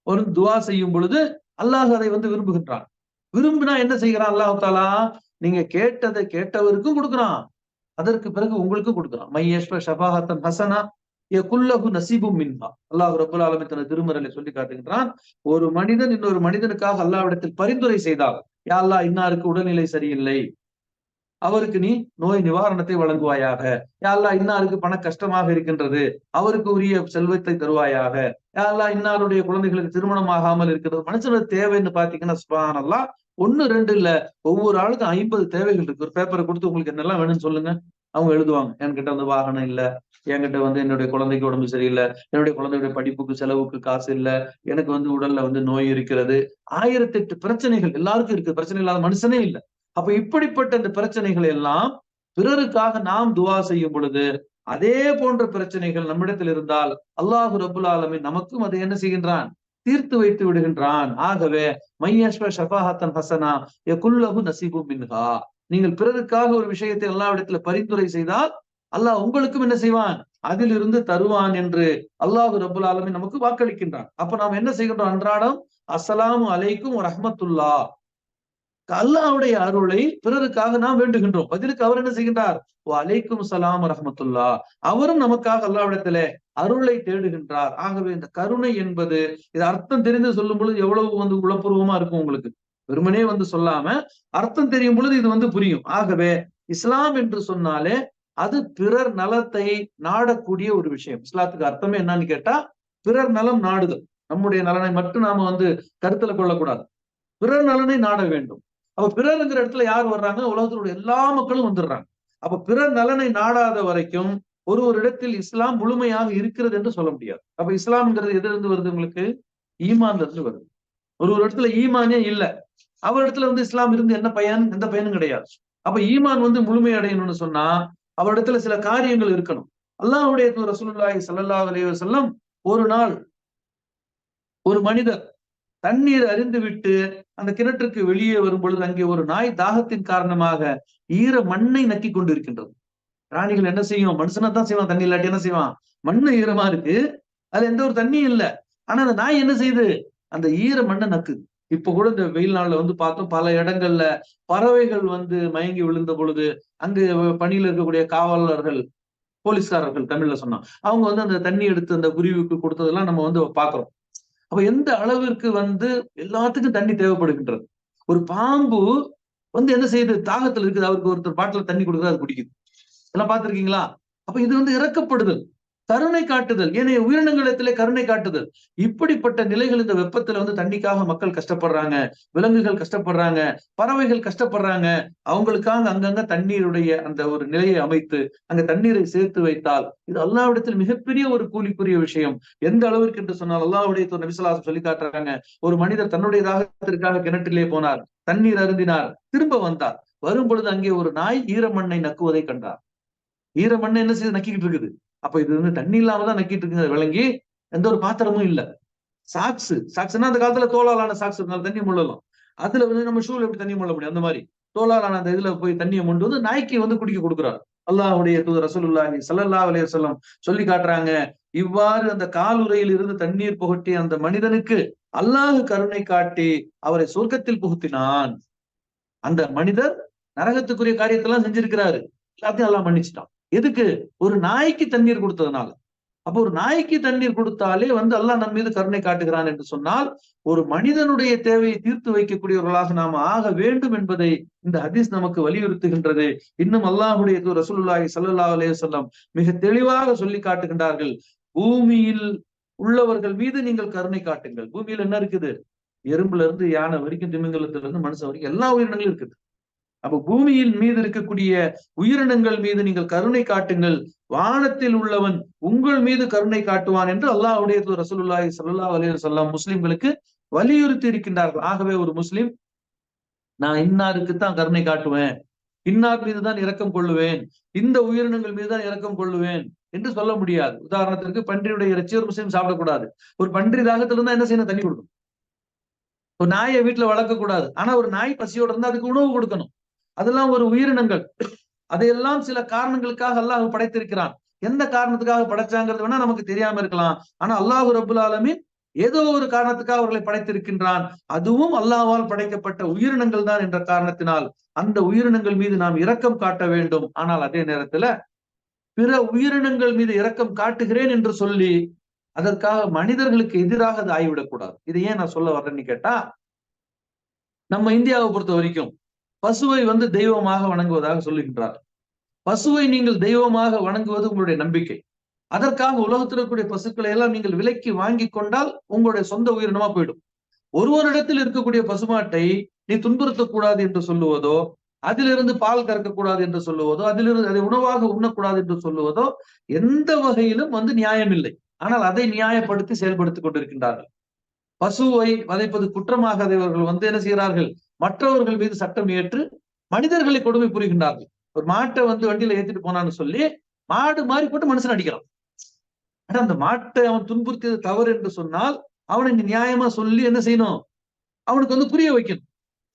ஒரு துவா செய்யும் பொழுது அல்லாஹ் அதை வந்து விரும்புகின்றான். விரும்பினா என்ன செய்கிறான் அல்லாஹ் தாலா? நீங்க கேட்டதை கேட்டவருக்கும் கொடுக்குறான், அதற்கு பிறகு உங்களுக்கும் கொடுக்குறான். மையஷ்ப ஷபாஹத்தன் ஹசனா குல்லஹு நசீபும் மின்ஹா. அல்லாஹ் ரப்பல் ஆலமீன் தனது திருமறையில சொல்லி காட்டுகின்றான். ஒரு மனிதன் இன்னொரு மனிதனுக்காக அல்லாஹ்விடத்தில் பரிந்துரை செய்தால், யா அல்லாஹ் இன்னாருக்கு உடல்நிலை சரியில்லை, அவருக்கு நீ நோய் நிவாரணத்தை வழங்குவாயாக. யா அல்லாஹ் இன்னாருக்கு பண கஷ்டமாக இருக்கின்றது, அவருக்கு உரிய செல்வத்தை தருவாயாக. யா அல்லாஹ் இன்னாருடைய குழந்தைகளுக்கு திருமணம் ஆகாமல் இருக்கிறது. மனுஷனோட தேவைன்னு பாத்தீங்கன்னா சுப்ஹானல்லாஹ், ஒண்ணு ரெண்டு இல்ல, ஒவ்வொரு ஆளுக்கும் 50 தேவைகள் இருக்கு. ஒரு பேப்பரை கொடுத்து உங்களுக்கு என்னெல்லாம் வேணும்னு சொல்லுங்க, அவங்க எழுதுவாங்க. என்கிட்ட வந்து வாகனம் இல்ல, என்கிட்ட வந்து என்னுடைய குழந்தைக்கு உடம்பு சரியில்லை, என்னுடைய குழந்தையுடைய படிப்புக்கு செலவுக்கு காசு இல்ல, எனக்கு வந்து உடல்ல வந்து நோய் இருக்கிறது, 1008 பிரச்சனைகள் எல்லாருக்கும் இருக்கு. பிரச்சனை இல்லாத மனுஷனே இல்ல. அப்ப இப்படிப்பட்ட இந்த பிரச்சனைகள் எல்லாம் பிறருக்காக நாம் துவா செய்யும் பொழுது, அதே போன்ற பிரச்சனைகள் நம்மிடத்தில் இருந்தால் அல்லாஹு ரப்புல் ஆலமீன் நமக்கும் அதை என்ன செய்கின்றான், தீர்த்து வைத்து விடுகின்றான். ஆகவே மையஸ்வ ஷஃபாஹத்தன் ஹசனா யகுல்லஹு நசீபு மின்ஹா, நீங்கள் பிறருக்காக ஒரு விஷயத்தை அல்லாஹ்விடத்துல பரிந்துரை செய்தால் அல்லாஹ் உங்களுக்கும் என்ன செய்வான், அதிலிருந்து தருவான் என்று அல்லாஹு ரப்புல் ஆலமீன் நமக்கு வாக்களிக்கின்றான். அப்ப நாம் என்ன செய்கின்றோம் அன்றாடம், அஸ்ஸலாமு அலைக்கும் வரஹ்மத்துல்லாஹ், அல்லாஹ்வுடைய அருளை பிறருக்காக நாம் வேண்டுகின்றோம். பதிலுக்கு அவர் என்ன செய்கின்றார், அலைக்கும் சலாம் ரஹமத்துல்லா, அவரும் நமக்காக அல்லாஹ்விடத்திலே அருளை தேடுகின்றார். ஆகவே இந்த கருணை என்பது, இது அர்த்தம் தெரிந்து சொல்லும் பொழுது எவ்வளவு வந்து உளப்பூர்வமா இருக்கும் உங்களுக்கு. வெறுமனே வந்து சொல்லாம அர்த்தம் தெரியும் பொழுது இது வந்து புரியும். ஆகவே இஸ்லாம் என்று சொன்னாலே அது பிறர் நலத்தை நாடக்கூடிய ஒரு விஷயம். இஸ்லாத்துக்கு அர்த்தமே என்னன்னு கேட்டா, பிறர் நலம் நாடுதல். நம்முடைய நலனை மட்டும் நாம வந்து கருத்துல கொள்ளக்கூடாது, பிறர் நலனை நாட வேண்டும். அப்ப பிறர்ங்கிற இடத்துல யார் வர்றாங்க, உலகத்தினுடைய எல்லா மக்களும் வந்துடுறாங்க. அப்ப பிறர் நலனை நாடாத வரைக்கும் ஒரு இடத்தில் இஸ்லாம் முழுமையாக இருக்கிறது என்று சொல்ல முடியாது. அப்ப இஸ்லாம்ங்கிறது எதுல இருந்து வருது உங்களுக்கு, ஈமான்ல இருந்து வருது. ஒரு இடத்துல ஈமானே இல்ல, அவர் இடத்துல வந்து இஸ்லாம் இருந்து என்ன பயன், எந்த பயனும் கிடையாது. அப்ப ஈமான் வந்து முழுமை அடையணும்னு சொன்னா அவரிடத்துல சில காரியங்கள் இருக்கணும். அல்லாஹ்வுடைய தூதர் ரசூலுல்லாஹி ஸல்லல்லாஹு அலைஹி வஸல்லம் ஒரு நாள் ஒரு மனிதர் தண்ணீர் அருந்து விட்டு அந்த கிணற்றுக்கு வெளியே வரும் பொழுது அங்கே ஒரு நாய் தாகத்தின் காரணமாக ஈர மண்ணை நக்கி கொண்டிருக்கின்றது. பிராணிகள் என்ன செய்யும், மனுஷனா தான் செய்வான், தண்ணி இல்லாட்டி என்ன செய்வான், மண்ணு ஈரமா இருக்கு, அது எந்த ஒரு தண்ணியும் இல்ல, ஆனா அந்த நாய் என்ன செய்யுது, அந்த ஈர மண்ணை நக்குது. இப்ப கூட இந்த வெயில் நாள்ல வந்து பார்த்தோம், பல இடங்கள்ல பறவைகள் வந்து மயங்கி விழுந்த பொழுது அங்கு பணியில் இருக்கக்கூடிய காவலர்கள், போலீஸ்காரர்கள் தமிழ்ல சொன்னா, அவங்க வந்து அந்த தண்ணி எடுத்து அந்த குருவிக்கு கொடுத்ததெல்லாம் நம்ம வந்து பாக்குறோம். அப்ப எந்த அளவிற்கு வந்து எல்லாத்துக்கும் தண்ணி தேவைப்படுகின்றது. ஒரு பாம்பு வந்து என்ன செய்யுது, தாகத்துல இருக்குது, அவருக்கு ஒருத்தர் பாட்டில தண்ணி கொடுக்குறது, அது குடிக்குது. இதெல்லாம் பார்த்திருக்கீங்களா? அப்ப இது வந்து இரக்கப்படுதல், கருணை காட்டுதல், ஏனைய உயிரினங்களிடத்திலே கருணை காட்டுதல். இப்படிப்பட்ட நிலைகள் இந்த வெப்பத்துல வந்து தண்ணிக்காக மக்கள் கஷ்டப்படுறாங்க, விலங்குகள் கஷ்டப்படுறாங்க, பறவைகள் கஷ்டப்படுறாங்க. அவங்களுக்காக அங்கங்க தண்ணீருடைய அந்த ஒரு நிலையை அமைத்து அங்க தண்ணீரை சேர்த்து வைத்தால் இது அல்லாஹ்விடத்தில் மிகப்பெரிய ஒரு கூலிக்குரிய விஷயம். எந்த அளவிற்கு என்று சொன்னால் அல்லாஹ்வுடைய நபி ஸல்லல்லாஹு அலைஹி வஸல்லம் சொல்லி காட்டுறாங்க, ஒரு மனிதர் தன்னுடைய தாகத்திற்காக கிணற்றிலே போனார், தண்ணீர் அருந்தினார், திரும்ப வந்தார். வரும் பொழுது அங்கே ஒரு நாய் ஈரமண்ணை நக்குவதை கண்டார். ஈரமண்ணை என்ன செய்து நக்கிக்கிட்டு இருக்குது. அப்ப இது வந்து தண்ணி இல்லாம தான் நக்கிட்டு இருக்குங்க விளங்கி, எந்த ஒரு பாத்திரமும் இல்ல. சாக்ஸ்னா அந்த காலத்துல தோலாலான சாக்ஸ் இருந்தாலும் தண்ணி முள்ளலாம். அதுல வந்து நம்ம ஷூல எப்படி தண்ணி முள்ள முடியும், அந்த மாதிரி தோலாலான அந்த இதுல போய் தண்ணியை கொண்டு வந்து நாய்க்கு வந்து குடிக்க கொடுக்குறார். அல்லாஹ்வுடைய தூதர் ரசூலுல்லாஹி ஸல்லல்லாஹு அலைஹி வஸல்லம் சொல்லி காட்டுறாங்க, இவ்வாறு அந்த காலுறையில் இருந்து தண்ணீர் புகட்டி அந்த மனிதனுக்கு அல்லாஹ் கருணை காட்டி அவரை சொர்க்கத்தில் புகுத்தினான். அந்த மனிதர் நரகத்துக்குரிய காரியத்தெல்லாம் செஞ்சிருக்கிறாரு, எல்லாத்தையும் அல்லாஹ் மன்னிச்சுட்டான். எதுக்கு, ஒரு நாய்க்கு தண்ணீர் கொடுத்ததுனால. அப்போ ஒரு நாய்க்கு தண்ணீர் கொடுத்தாலே வந்து அல்லாஹ் நம் மீது கருணை காட்டுகிறான் என்று சொன்னால், ஒரு மனிதனுடைய தேவையை தீர்த்து வைக்கக்கூடியவர்களாக நாம் ஆக வேண்டும் என்பதை இந்த ஹதீஸ் நமக்கு வலியுறுத்துகின்றது. இன்னும் அல்லாஹ்வுடைய தூதர் ரசூலுல்லாஹி ஸல்லல்லாஹு அலைஹி வஸல்லம் மிக தெளிவாக சொல்லி காட்டுகின்றார்கள், பூமியில் உள்ளவர்கள் மீது நீங்கள் கருணை காட்டுங்கள். பூமியில் என்ன இருக்குது, எறும்புல இருந்து யானை வரைக்கும், திமிங்கலத்துல இருந்து மனுஷன் வரைக்கும் எல்லா உயிரினங்களும் இருக்குது. அப்ப பூமியின் மீது இருக்கக்கூடிய உயிரினங்கள் மீது நீங்கள் கருணை காட்டுங்கள், வானத்தில் உள்ளவன் உங்கள் மீது கருணை காட்டுவான் என்று அல்லாஹ்வுடைய தூதர் ரசூலுல்லாஹி ஸல்லல்லாஹு அலைஹி வஸல்லம் முஸ்லிம்களுக்கு வலியுறுத்தி இருக்கின்றார்கள். ஆகவே ஒரு முஸ்லிம், நான் இன்னாருக்குத்தான் கருணை காட்டுவேன், இன்னார் மீது தான் இரக்கம் கொள்ளுவேன், இந்த உயிரினங்கள் மீது தான் இரக்கம் கொள்ளுவேன் என்று சொல்ல முடியாது. உதாரணத்திற்கு பன்றியுடைய இறைச்சி ஒரு முஸ்லிம் சாப்பிடக்கூடாது. ஒரு பன்றி தாகத்துல இருந்தா என்ன செய்யணும், தண்ணி கொடுக்கணும். ஒரு நாயை வீட்டுல வளர்க்க கூடாது, ஆனா ஒரு நாய் பசியோட இருந்தா அதுக்கு உணவு கொடுக்கணும். அதெல்லாம் ஒரு உயிரினங்கள். அதையெல்லாம் சில காரணங்களுக்காக அல்லாஹ் படைத்திருக்கிறான். எந்த காரணத்துக்காக படைச்சாங்கிறது வேணா நமக்கு தெரியாம இருக்கலாம், ஆனா அல்லாஹ் ரப்புல் ஆலமீன் ஏதோ ஒரு காரணத்துக்காக அவர்களை படைத்திருக்கின்றான். அதுவும் அல்லாஹ்வால் படைக்கப்பட்ட உயிரினங்கள் தான் என்ற காரணத்தினால் அந்த உயிரினங்கள் மீது நாம் இரக்கம் காட்ட வேண்டும். ஆனால் அதே நேரத்துல பிற உயிரினங்கள் மீது இரக்கம் காட்டுகிறேன் என்று சொல்லி அதற்காக மனிதர்களுக்கு எதிராக அது ஆகிவிடக் கூடாது. இதை ஏன் நான் சொல்ல வர்றேன்னு கேட்டா, நம்ம இந்தியாவை பொறுத்த வரைக்கும் பசுவை வந்து தெய்வமாக வணங்குவதாக சொல்லுகின்றார். பசுவை நீங்கள் தெய்வமாக வணங்குவது உங்களுடைய நம்பிக்கை. அதற்காக உலகத்தில் இருக்கக்கூடிய பசுக்களை எல்லாம் நீங்கள் விலைக்கு வாங்கி கொண்டால் உங்களுடைய சொந்த உயிரினமா போயிடும். ஒருவரிடத்தில் இருக்கக்கூடிய பசுமாட்டை நீ துன்புறுத்தக்கூடாது என்று சொல்லுவதோ, அதிலிருந்து பால் கறக்கக்கூடாது என்று சொல்லுவதோ, அதிலிருந்து அதை உணவாக உண்ணக்கூடாது என்று சொல்லுவதோ எந்த வகையிலும் வந்து நியாயம் இல்லை. ஆனால் அதை நியாயப்படுத்தி செயல்படுத்திக் கொண்டிருக்கின்றார்கள். பசுவை வதைப்பது குற்றமாக இவர்கள் வந்து என்ன செய்கிறார்கள், மற்றவர்கள் மீது சட்டம் ஏற்று மனிதர்களை கொடுமை புரிகின்றார்கள். ஒரு மாட்டை வந்து வண்டியில ஏத்திட்டு போனான்னு சொல்லி மாடு மாறி போட்டு மனுஷன் அடிக்கிறான். ஆனா அந்த மாட்டை அவன் துன்புறுத்தியது தவறு என்று சொன்னால் அவனை நீ நியாயமா சொல்லி என்ன செய்யணும், அவனுக்கு வந்து புரிய வைக்கணும்.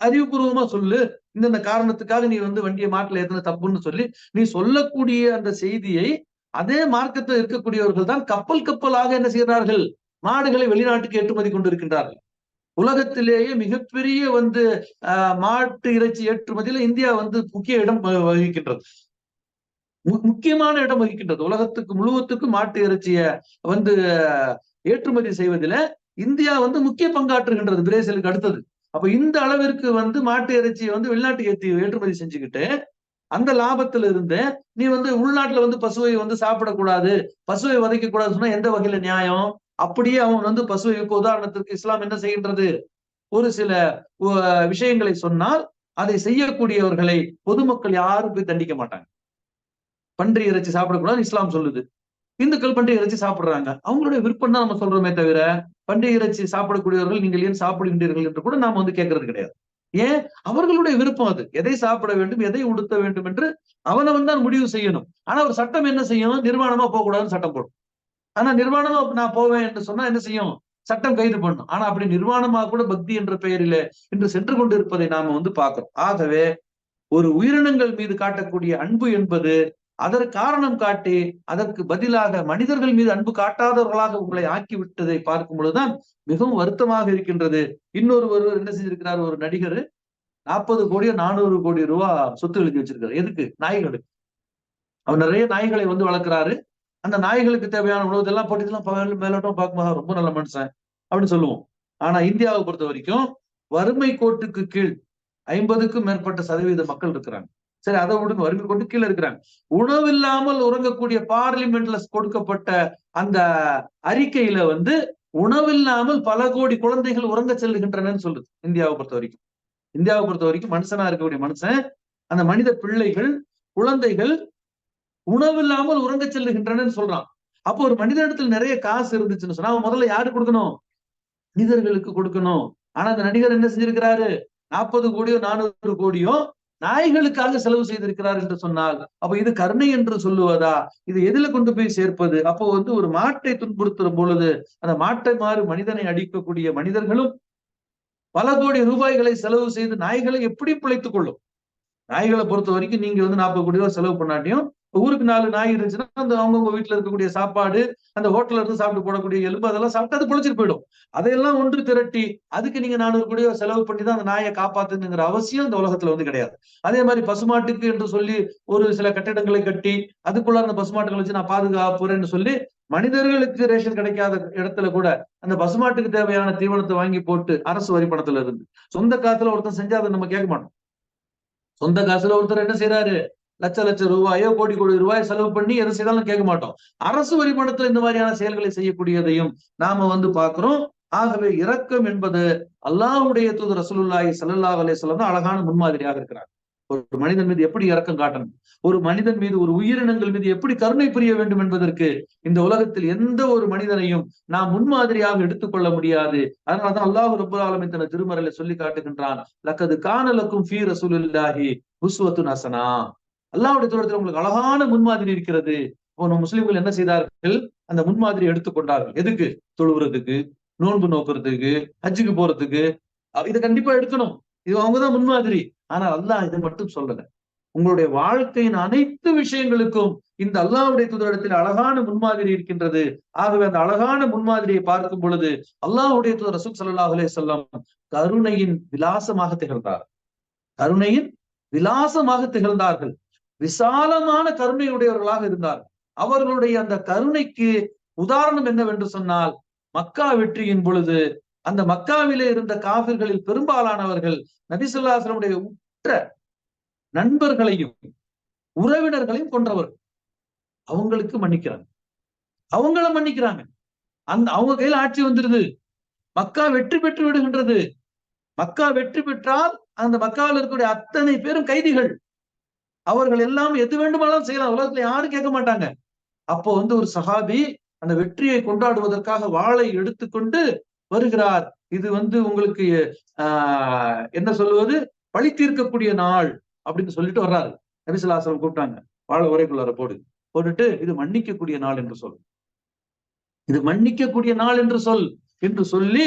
அறிவுபூர்வமா சொல்லு, இந்த காரணத்துக்காக நீ வந்து வண்டியை மாட்டுல ஏத்துன தப்புன்னு சொல்லி நீ சொல்லக்கூடிய அந்த செய்தியை அதே மார்க்கத்தில் இருக்கக்கூடியவர்கள் தான் கப்பல் கப்பலாக என்ன செய்கிறார்கள், மாடுகளை வெளிநாட்டுக்கு ஏற்றுமதி கொண்டிருக்கின்றார்கள். உலகத்திலேயே மிகப்பெரிய வந்து மாட்டு இறைச்சி ஏற்றுமதியில இந்தியா வந்து முக்கிய இடம் வகிக்கின்றது. முக்கியமான இடம் வகிக்கின்றது. உலகத்துக்கு முழுவதுக்கும் மாட்டு இறைச்சிய வந்து ஏற்றுமதி செய்வதில இந்தியா வந்து முக்கிய பங்காற்றுகின்றது, பிரேசிலுக்கு அடுத்தது. அப்ப இந்த அளவிற்கு வந்து மாட்டு இறைச்சியை வந்து வெளிநாட்டுக்கு ஏற்றுமதி செஞ்சுக்கிட்டு அந்த லாபத்துல இருந்து நீ வந்து உள்நாட்டுல வந்து பசுவை வந்து சாப்பிடக்கூடாது, பசுவை வதைக்க கூடாதுன்னு சொன்னா எந்த வகையில நியாயம்? அப்படியே அவன் வந்து பசுவை, இப்ப உதாரணத்திற்கு இஸ்லாம் என்ன செய்கின்றது, ஒரு சில விஷயங்களை சொன்னால் அதை செய்யக்கூடியவர்களை பொதுமக்கள் யாரும் போய் தண்டிக்க மாட்டாங்க. பன்றி இறைச்சி சாப்பிடக்கூடாது இஸ்லாம் சொல்லுது. இந்துக்கள் பன்றி இறைச்சி சாப்பிடுறாங்க, அவங்களுடைய விருப்பம் தான் நம்ம சொல்றோமே தவிர பன்றி இறைச்சி சாப்பிடக்கூடியவர்கள் நீங்கள் ஏன் சாப்பிடுகின்றீர்கள் என்று கூட நாம வந்து கேட்கறது கிடையாது. ஏன்? அவர்களுடைய விருப்பம் அது. எதை சாப்பிட வேண்டும், எதை உடுத்த வேண்டும் என்று அவனவன் தான் முடிவு செய்யணும். ஆனா ஒரு சட்டம் என்ன செய்யும், நிர்வாணமா போகக்கூடாதுன்னு சட்டம் போடும். ஆனா நிர்வாணமா நான் போவேன் என்று சொன்னா என்ன செய்யும், சட்டம் கைது பண்ணும். ஆனா அப்படி நிர்வாணமா கூட பக்தி என்ற பெயரிலே இன்று சென்று கொண்டு இருப்பதை நாம வந்து பார்க்கிறோம். ஆகவே ஒரு உயிரினங்கள் மீது காட்டக்கூடிய அன்பு என்பது அதற்கு காரணம் காட்டி அதற்கு பதிலாக மனிதர்கள் மீது அன்பு காட்டாதவர்களாக உங்களை ஆக்கி விட்டதை பார்க்கும் பொழுதுதான் மிகவும் வருத்தமாக இருக்கின்றது. ஒருவர் என்ன செஞ்சிருக்கிறார், ஒரு நடிகர் 40 கோடியோ 400 கோடி ரூபாய் சொத்து எழுதி வச்சிருக்காரு. எதுக்கு? நாய்களுக்கு. அவர் நிறைய நாய்களை வந்து வளர்க்கிறாரு. அந்த நாய்களுக்கு தேவையான உணவு இதெல்லாம் போட்டு இதெல்லாம் மேலோட்டம் பார்க்கும்போது ரொம்ப நல்ல மனுஷன் அப்படின்னு சொல்லுவோம். ஆனா இந்தியாவை பொறுத்த வரைக்கும் வறுமை கோட்டுக்கு கீழ் 50க்கும் மேற்பட்ட சதவீத மக்கள் இருக்கிறாங்க. சரி, அதை விடுங்க, வறுமை கோட்டு கீழே இருக்கிறாங்க. உணவு இல்லாமல் உறங்கக்கூடிய பார்லிமெண்ட்ல கொடுக்கப்பட்ட அந்த அறிக்கையில வந்து உணவில்லாமல் பல கோடி குழந்தைகள் உறங்க செல்லுகின்றன சொல்லுது. இந்தியாவை பொறுத்த வரைக்கும் மனுஷனா இருக்கக்கூடிய மனுஷன், அந்த மனித பிள்ளைகள், குழந்தைகள் உணவு இல்லாமல் உறங்க செல்லுகின்றன சொல்றான். அப்போ ஒரு மனிதனிடத்தில் நிறைய காசு இருந்துச்சுன்னு சொன்னா முதல்ல யாரு கொடுக்கணும், மனிதர்களுக்கு கொடுக்கணும். ஆனா அந்த நடிகர் என்ன செஞ்சிருக்கிறாரு, 40 கோடியோ 400 கோடியோ நாய்களுக்காக செலவு செய்திருக்கிறார் என்று சொன்னால் அப்ப இது கருணை என்று சொல்லுவதா? இது எதுல கொண்டு போய் சேர்ப்பது? அப்போ வந்து ஒரு மாட்டை துன்புறுத்துற பொழுது அந்த மாட்டை மாறு மனிதனை அடிக்கக்கூடிய மனிதர்களும் பல கோடி ரூபாய்களை செலவு செய்து நாய்களை எப்படி பிழைத்துக் கொள்ளும்? நாய்களை பொறுத்த வரைக்கும் நீங்க வந்து 40 கோடி ரூபாய் செலவு பண்ணாட்டியும் ஊருக்கு 4 நாய் இருந்துச்சுன்னா அந்த அவங்கவுங்க வீட்டுல இருக்கக்கூடிய சாப்பாடு, அந்த ஹோட்டல்ல இருந்து சாப்பிட்டு போடக்கூடிய எலும்பு அதெல்லாம் சாப்பிட்டு அது பொழைச்சிட்டு போயிடும். அதையெல்லாம் ஒன்று திரட்டி அதுக்கு நீங்க 400 கோடி செலவு பண்ணி தான் அந்த நாயை காப்பாத்துங்கிற அவசியம் இந்த உலகத்துல வந்து கிடையாது. அதே மாதிரி பசுமாட்டுக்கு என்று சொல்லி ஒரு சில கட்டிடங்களை கட்டி அதுக்குள்ள அந்த பசுமாட்டுகளை வச்சு நான் பாதுகாப்புறேன்னு சொல்லி மனிதர்களுக்கு ரேஷன் கிடைக்காத இடத்துல கூட அந்த பசுமாட்டுக்கு தேவையான தீவனத்தை வாங்கி போட்டு அரசு வரி பணத்துல இருந்து சொந்த காசுல ஒருத்தன் செஞ்சா அதை நம்ம கேட்க மாட்டோம். சொந்த காசுல ஒருத்தர் என்ன செய்யறாரு, லட்ச ரூபாயோ கோடி ரூபாய் செலவு பண்ணி எதை செய்தாலும் கேட்க மாட்டோம். அரசு வரி பணத்துல இந்த மாதிரியான செயல்களை செய்யக்கூடியதையும் நாம வந்து பாக்குறோம். ஆகவே இரக்கம் என்பது அல்லாஹ்வுடைய தூதர் ரசூலுல்லாஹி ஸல்லல்லாஹு அலைஹி வஸல்லம் தான் அழகான முன்மாதிரியாக இருக்கிறார். ஒரு மனிதன் மீது எப்படி இரக்கம் காட்டணும், ஒரு மனிதன் மீது, ஒரு உயிரினங்கள் மீது எப்படி கருணை புரிய வேண்டும் என்பதற்கு இந்த உலகத்தில் எந்த ஒரு மனிதனையும் நாம் முன்மாதிரியாக எடுத்துக்கொள்ள முடியாது. அதனாலதான் அல்லாஹ் ரப்பல் ஆலமீன் தனது திருமறையில சொல்லி காட்டுகின்றான், லக்கது கான லக்கும் ஃபீ ரசூலில்லாஹி உஸ்வத்துன் ஹஸனா. அல்லாஹ்வுடைய தூதரிடத்தில் உங்களுக்கு அழகான முன்மாதிரி இருக்கிறது. நம்ம முஸ்லிம்கள் என்ன செய்தார்கள், அந்த முன்மாதிரி எடுத்துக்கொண்டார்கள். எதுக்கு? தொழுவுறதுக்கு, நோன்பு நோக்கிறதுக்கு, ஹஜ்ஜுக்கு போறதுக்கு. இதை கண்டிப்பா எடுக்கணும். இது அவங்கதான் முன்மாதிரி. ஆனால் அல்லாஹ் இதை மட்டும் சொல்லல. உங்களுடைய வாழ்க்கையின் அனைத்து விஷயங்களுக்கும் இந்த அல்லாஹ்வுடைய தூதரிடத்தில் அழகான முன்மாதிரி இருக்கின்றது. ஆகவே அந்த அழகான முன்மாதிரியை பார்க்கும் பொழுது அல்லாஹ்வுடைய தூதர் ரசூல் ஸல்லல்லாஹு அலைஹி வஸல்லம் கருணையின் விலாசமாக திகழ்ந்தார். கருணையின் விலாசமாக திகழ்ந்தார்கள். விசாலமான கருணையுடையவர்களாக இருந்தார். அவர்களுடைய அந்த கருணைக்கு உதாரணம் என்னவென்று சொன்னால், மக்கா வெற்றியின் பொழுது அந்த மக்காவிலே இருந்த காபிர்களில் பெரும்பாலானவர்கள் நபி ஸல்லல்லாஹு அலைஹி வஸல்லம் உற்ற நண்பர்களையும் உறவினர்களையும் கொன்றவர். அவங்களுக்கு மன்னிக்கிறாங்க, அவங்கள மன்னிக்கிறாங்க. அவங்க கையில ஆட்சி வந்துருது, மக்கா வெற்றி பெற்று விடுகின்றது. மக்கா வெற்றி பெற்றால் அந்த மக்காவில் இருக்கக்கூடிய அத்தனை பேரும் கைதிகள், அவர்கள் எல்லாம் எது வேண்டுமானாலும் செய்யலாம், உலகத்துல யாரும் கேட்க மாட்டாங்க. அப்போ ஒரு சஹாபி அந்த வெற்றியை கொண்டாடுவதற்காக வாளை எடுத்துக்கொண்டு வருகிறார். இது உங்களுக்கு என்ன சொல்லுவது, பழி தீர்க்கக்கூடிய நாள் அப்படின்னு சொல்லிட்டு வர்றாரு. நபி ஸல்லல்லாஹு அலைஹி வஸல்லம் கூப்பிட்டாங்க, வாழை உரைக்குள்ளார போட்டுட்டு இது மன்னிக்கக்கூடிய நாள் என்று சொல், இது மன்னிக்கக்கூடிய நாள் என்று சொல் என்று சொல்லி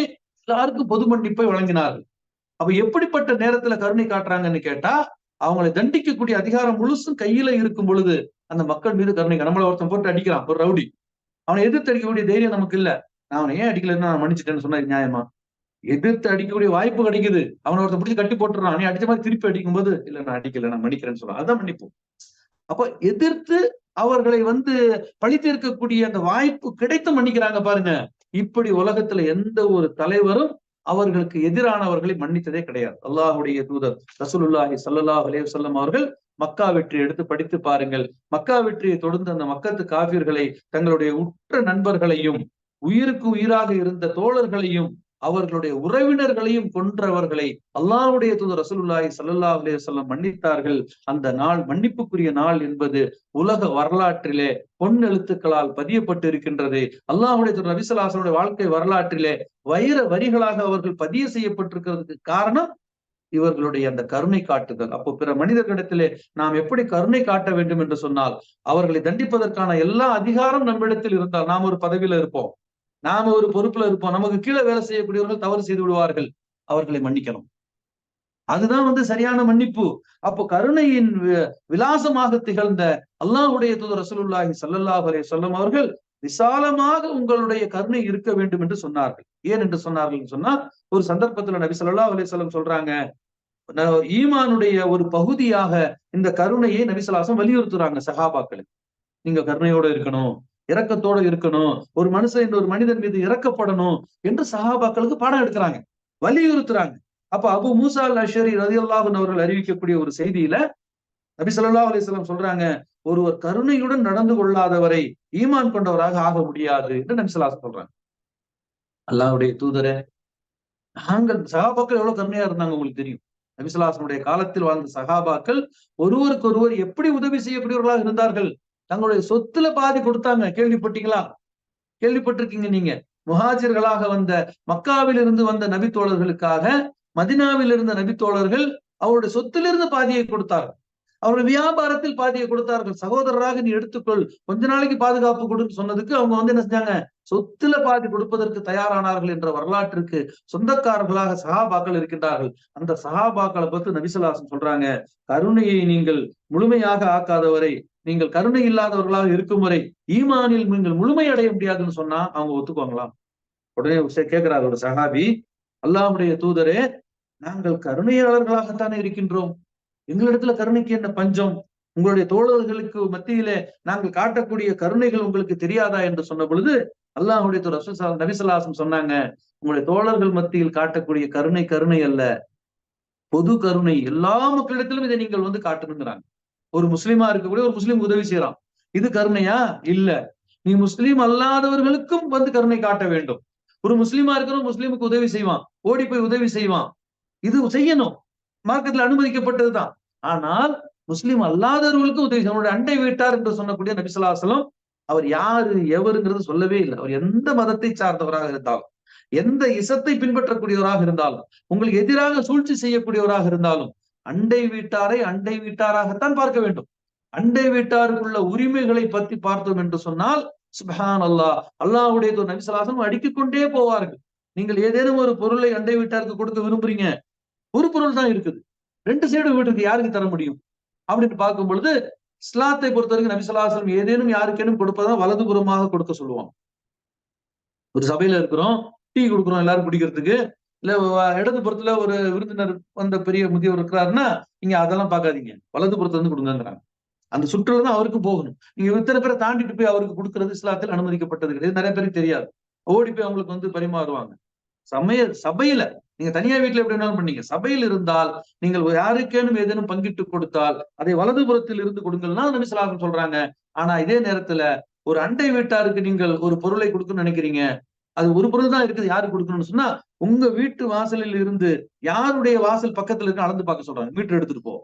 எல்லாருக்கும் பொது மன்னிப்பை வழங்கினார்கள். அப்ப எப்படிப்பட்ட நேரத்துல கருணை காட்டுறாங்கன்னு கேட்டா, அவங்களை தண்டிக்கக்கூடிய அதிகாரம் முழுசும் கையில இருக்கும் பொழுது அந்த மக்கள் மீது கருணை. நம்மள ஒருத்தன் போட்டு அடிக்கிறான், ஒரு ரவுடி, அவனை எதிர்த்து அடிக்கக்கூடிய தைரியம் நமக்கு இல்ல. நான் அவனை ஏன் அடிக்கலன்னா நான் மன்னிச்சுட்டேன்னு சொன்னா நியாயமா? எதிர்த்து அடிக்கக்கூடிய வாய்ப்பு கிடைக்குது, அவனை ஒருத்தன் பிடிச்சி கட்டி போட்டுறான், நீ அடிச்ச மாதிரி திருப்பி அடிக்கும் போது இல்ல நான் அடிக்கல நான் மன்னிக்கிறேன்னு சொல்றான், அதான் மன்னிப்போம். அப்ப எதிர்த்து அவர்களை பழி தீர்க்கக்கூடிய அந்த வாய்ப்பு கிடைத்து மன்னிக்கிறாங்க பாருங்க. இப்படி உலகத்துல எந்த ஒரு தலைவரும் அவர்களுக்கு எதிரானவர்களை மன்னித்ததே கிடையாது. அல்லாஹுடைய தூதர் ரசூலுல்லாஹி ஸல்லல்லாஹு அலைஹி வஸல்லம் அவர்கள் மக்கா வெற்றி எடுத்து படித்து பாருங்கள். மக்கா வெற்றியை தொடர்ந்து அந்த மக்கத்து காஃபிர்களை, தங்களுடைய உற்ற நண்பர்களையும் உயிருக்கு உயிராக இருந்த தோழர்களையும் அவர்களுடைய உறவினர்களையும் கொன்றவர்களை அல்லாஹ்வுடைய தூதர் ரசூலுல்லாஹி ஸல்லல்லாஹு அலைஹி வஸல்லம் மன்னித்தார்கள். அந்த நாள் மன்னிப்புக்குரிய நாள் என்பது உலக வரலாற்றிலே பொன் எழுத்துக்களால் பதியப்பட்டு இருக்கின்றது. அல்லாஹ்வுடைய தூதர் நபி ஸல்லல்லாஹு அலைஹி வஸல்லம் வாழ்க்கை வரலாற்றிலே வைர வரிகளாக அவர்கள் பதிய செய்யப்பட்டிருக்கிறதுக்கு காரணம் இவர்களுடைய அந்த கருணை காட்டுதல். அப்போ பிற மனிதர்களிடத்திலே நாம் எப்படி கருணை காட்ட வேண்டும் என்று சொன்னால், அவர்களை தண்டிப்பதற்கான எல்லா அதிகாரம் நம்மிடத்தில் இருந்தால், நாம் ஒரு பதவியில இருப்போம், நாம ஒரு பொறுப்புல இருப்போம், நமக்கு கீழே வேலை செய்யக்கூடியவர்கள் தவறு செய்து விடுவார்கள், அவர்களை மன்னிக்கணும். அதுதான் சரியான மன்னிப்பு. அப்போ கருணையின் விலாசமாக திகழ்ந்த அல்லாஹ்வுடைய தூதர் ரசூலுல்லாஹி ஸல்லல்லாஹு அலைஹி வஸல்லம் அவர்கள் விசாலமாக உங்களுடைய கருணை இருக்க வேண்டும் என்று சொன்னார்கள். ஏன் என்று சொன்னார்கள் சொன்னா, ஒரு சந்தர்ப்பத்துல நபி ஸல்லல்லாஹு அலைஹி வஸல்லம் சொல்றாங்க, ஈமானுடைய ஒரு பகுதியாக இந்த கருணையை நபி ஸல்லல்லாஹு அலைஹி வஸல்லம் வலியுறுத்துறாங்க சஹாபாக்களுக்கு. நீங்க கருணையோட இருக்கணும், இரக்கத்தோட இருக்கணும், ஒரு மனுஷன் இன்னொரு மனிதன் மீது இறக்கப்படணும் என்று சஹாபாக்களுக்கு பாடம் எடுக்கிறாங்க, வலியுறுத்துறாங்க. அப்ப அபு மூசா அல் அஷ்அரி ரலியல்லாஹு அன்ஹு அவர்கள் அறிவிக்கக்கூடிய ஒரு செய்தியில நபி ஸல்லல்லாஹு அலைஹி வஸல்லம் சொல்றாங்க, ஒருவர் கருணையுடன் நடந்து கொள்ளாதவரை ஈமான் கொண்டவராக ஆக முடியாது என்று நபி ஸல்லல்லாஹு அலைஹி வஸல்லம் சொல்றாங்க. அல்லாஹ்வுடைய தூதரே, நாங்கள் சஹாபாக்கள் எவ்வளவு கருணையா இருந்தாங்க உங்களுக்கு தெரியும். நபி ஸல்லல்லாஹு அலைஹி வஸல்லம் காலத்தில் வாழ்ந்த சஹாபாக்கள் ஒருவருக்கு ஒருவர் எப்படி உதவி செய்யக்கூடியவர்களாக இருந்தார்கள். தங்களுடைய சொத்துல பாதி கொடுத்தாங்க. கேள்விப்பட்டீங்களா? கேள்விப்பட்டிருக்கீங்க நீங்க. முஹாஜிர்களாக வந்த, மக்காவில் இருந்து வந்த நபி தோழர்களுக்காக மதினாவில் இருந்த நபி தோழர்கள் அவருடைய சொத்திலிருந்து பாதியை கொடுத்தார்கள், அவருடைய வியாபாரத்தில் பாதியை கொடுத்தார்கள். சகோதரராக நீ எடுத்துக்கொள், கொஞ்ச நாளைக்கு பாதுகாப்பு கொடுன்னு சொன்னதுக்கு அவங்க என்ன செஞ்சாங்க, சொத்துல பாதி கொடுப்பதற்கு தயாரானார்கள் என்ற வரலாற்றுக்கு சொந்தக்காரர்களாக சஹாபாக்கள் இருக்கின்றார்கள். அந்த சஹாபாக்களை பத்தி நபி ஸல்லல்லாஹு அலைஹி வஸல்லம் சொல்றாங்க, கருணையை நீங்கள் முழுமையாக ஆக்காதவரை, நீங்கள் கருணை இல்லாதவர்களாக இருக்கும் வரை ஈமானில் நீங்கள் முழுமை அடைய முடியாதுன்னு சொன்னா அவங்க ஒத்துக்குவாங்களா? உடனே கேட்கிறார் ஒரு சஹாபி, அல்லாஹ்வுடைய தூதரே, நாங்கள் கருணையாளர்களாகத்தானே இருக்கின்றோம், எங்களிடத்துல கருணைக்கு என்ன பஞ்சம்? உங்களுடைய தோழர்களுக்கு மத்தியிலே நாங்கள் காட்டக்கூடிய கருணைகள் உங்களுக்கு தெரியாதா என்று சொன்ன பொழுது அல்லாஹ்வுடைய தூதர் நபி ஸல்லல்லாஹு அலைஹி வஸல்லம் சொன்னாங்க, உங்களுடைய தோழர்கள் மத்தியில் காட்டக்கூடிய கருணை கருணை அல்ல, பொது கருணை. எல்லா மக்களிடத்திலும் இதை நீங்கள் காட்டணுங்கிறாங்க. ஒரு முஸ்லீமா இருக்கக்கூடிய ஒரு முஸ்லீம் உதவி செய்யறான், இது கருணையா? இல்ல. நீ முஸ்லீம் அல்லாதவர்களுக்கும் கருணை காட்ட வேண்டும். ஒரு முஸ்லீமா இருக்கிற முஸ்லீமுக்கு உதவி செய்வான், ஓடி போய் உதவி செய்வான், இது செய்யணும், மார்க்கத்தில் அனுமதிக்கப்பட்டதுதான். ஆனால் முஸ்லீம் அல்லாதவர்களுக்கும் உதவி செய்யணும். அவருடைய அண்டை வீட்டார் என்று சொன்னக்கூடிய நபி ஸல்லல்லாஹு அலைஹி வஸல்லம் அவர் யாரு எவருங்கிறது சொல்லவே இல்லை. அவர் எந்த மதத்தை சார்ந்தவராக இருந்தாலும், எந்த இசத்தை பின்பற்றக்கூடியவராக இருந்தாலும், உங்களுக்கு எதிராக சூழ்ச்சி செய்யக்கூடியவராக இருந்தாலும், அண்டை வீட்டாரை அண்டை வீட்டாராகத்தான் பார்க்க வேண்டும். அண்டை வீட்டாருக்குள்ள உரிமைகளை பற்றி பார்த்தோம் என்று சொன்னால் சுப்ஹான் அல்லாஹ், அல்லாஹ்வுடைய நபி ஸல்லல்லாஹு அலைஹி வஸல்லம் அடிக்கிக்கொண்டே போவார்கள். நீங்கள் ஏதேனும் ஒரு பொருளை அண்டை வீட்டாருக்கு கொடுக்க விரும்புறீங்க, ஒரு பொருள் தான் இருக்குது, 2 சைடு வீட்டுக்கு யாருக்கு தர முடியும் அப்படின்னு பார்க்கும் பொழுது, இஸ்லாத்தை பொறுத்த வரைக்கும் நபி ஸல்லல்லாஹு அலைஹி வஸல்லம் ஏதேனும் யாருக்கேனும் கொடுப்பதா வலதுபுறமாக கொடுக்க சொல்லுவாங்க. ஒரு சபையில இருக்கிறோம், டீ கொடுக்குறோம் எல்லாரும் குடிக்கிறதுக்கு, இல்ல இடது புறத்துல ஒரு விருந்தினர் வந்த பெரிய முதியவர் இருக்கிறாருன்னா நீங்க அதெல்லாம் பார்க்காதீங்க, வலதுபுறத்துல இருந்து கொடுங்கிறாங்க. அந்த சுற்றுலா தான் அவருக்கு போகணும். நீங்க இத்தனை பேரை தாண்டிட்டு போய் அவருக்கு கொடுக்கறது இஸ்லாத்தில் அனுமதிக்கப்பட்டது கிடையாது. நிறைய பேருக்கு தெரியாது, ஓடி போய் அவங்களுக்கு பரிமாறுவாங்க. சபையில நீங்க தனியா வீட்டுல எப்படி வேணாலும் பண்ணீங்க. சபையில் இருந்தால் நீங்கள் யாருக்கேனும் ஏதேனும் பங்கிட்டு கொடுத்தால் அதை வலதுபுறத்தில் இருந்து கொடுங்கள்னா நபி ஸல்லல்லாஹு அலைஹி வஸல்லம் சொல்றாங்க. ஆனா இதே நேரத்துல ஒரு அண்டை வீட்டாருக்கு நீங்கள் ஒரு பொருளை கொடுக்கணும்னு நினைக்கிறீங்க, அது ஒரு பொருள் தான் இருக்குது, யாருக்கு கொடுக்கணும்னு சொன்னா உங்க வீட்டு வாசலில் இருந்து யாருடைய வாசல் பக்கத்துல இருக்கு அளந்து பார்க்க சொல்றாங்க. மீட்டர் எடுத்துட்டு போ.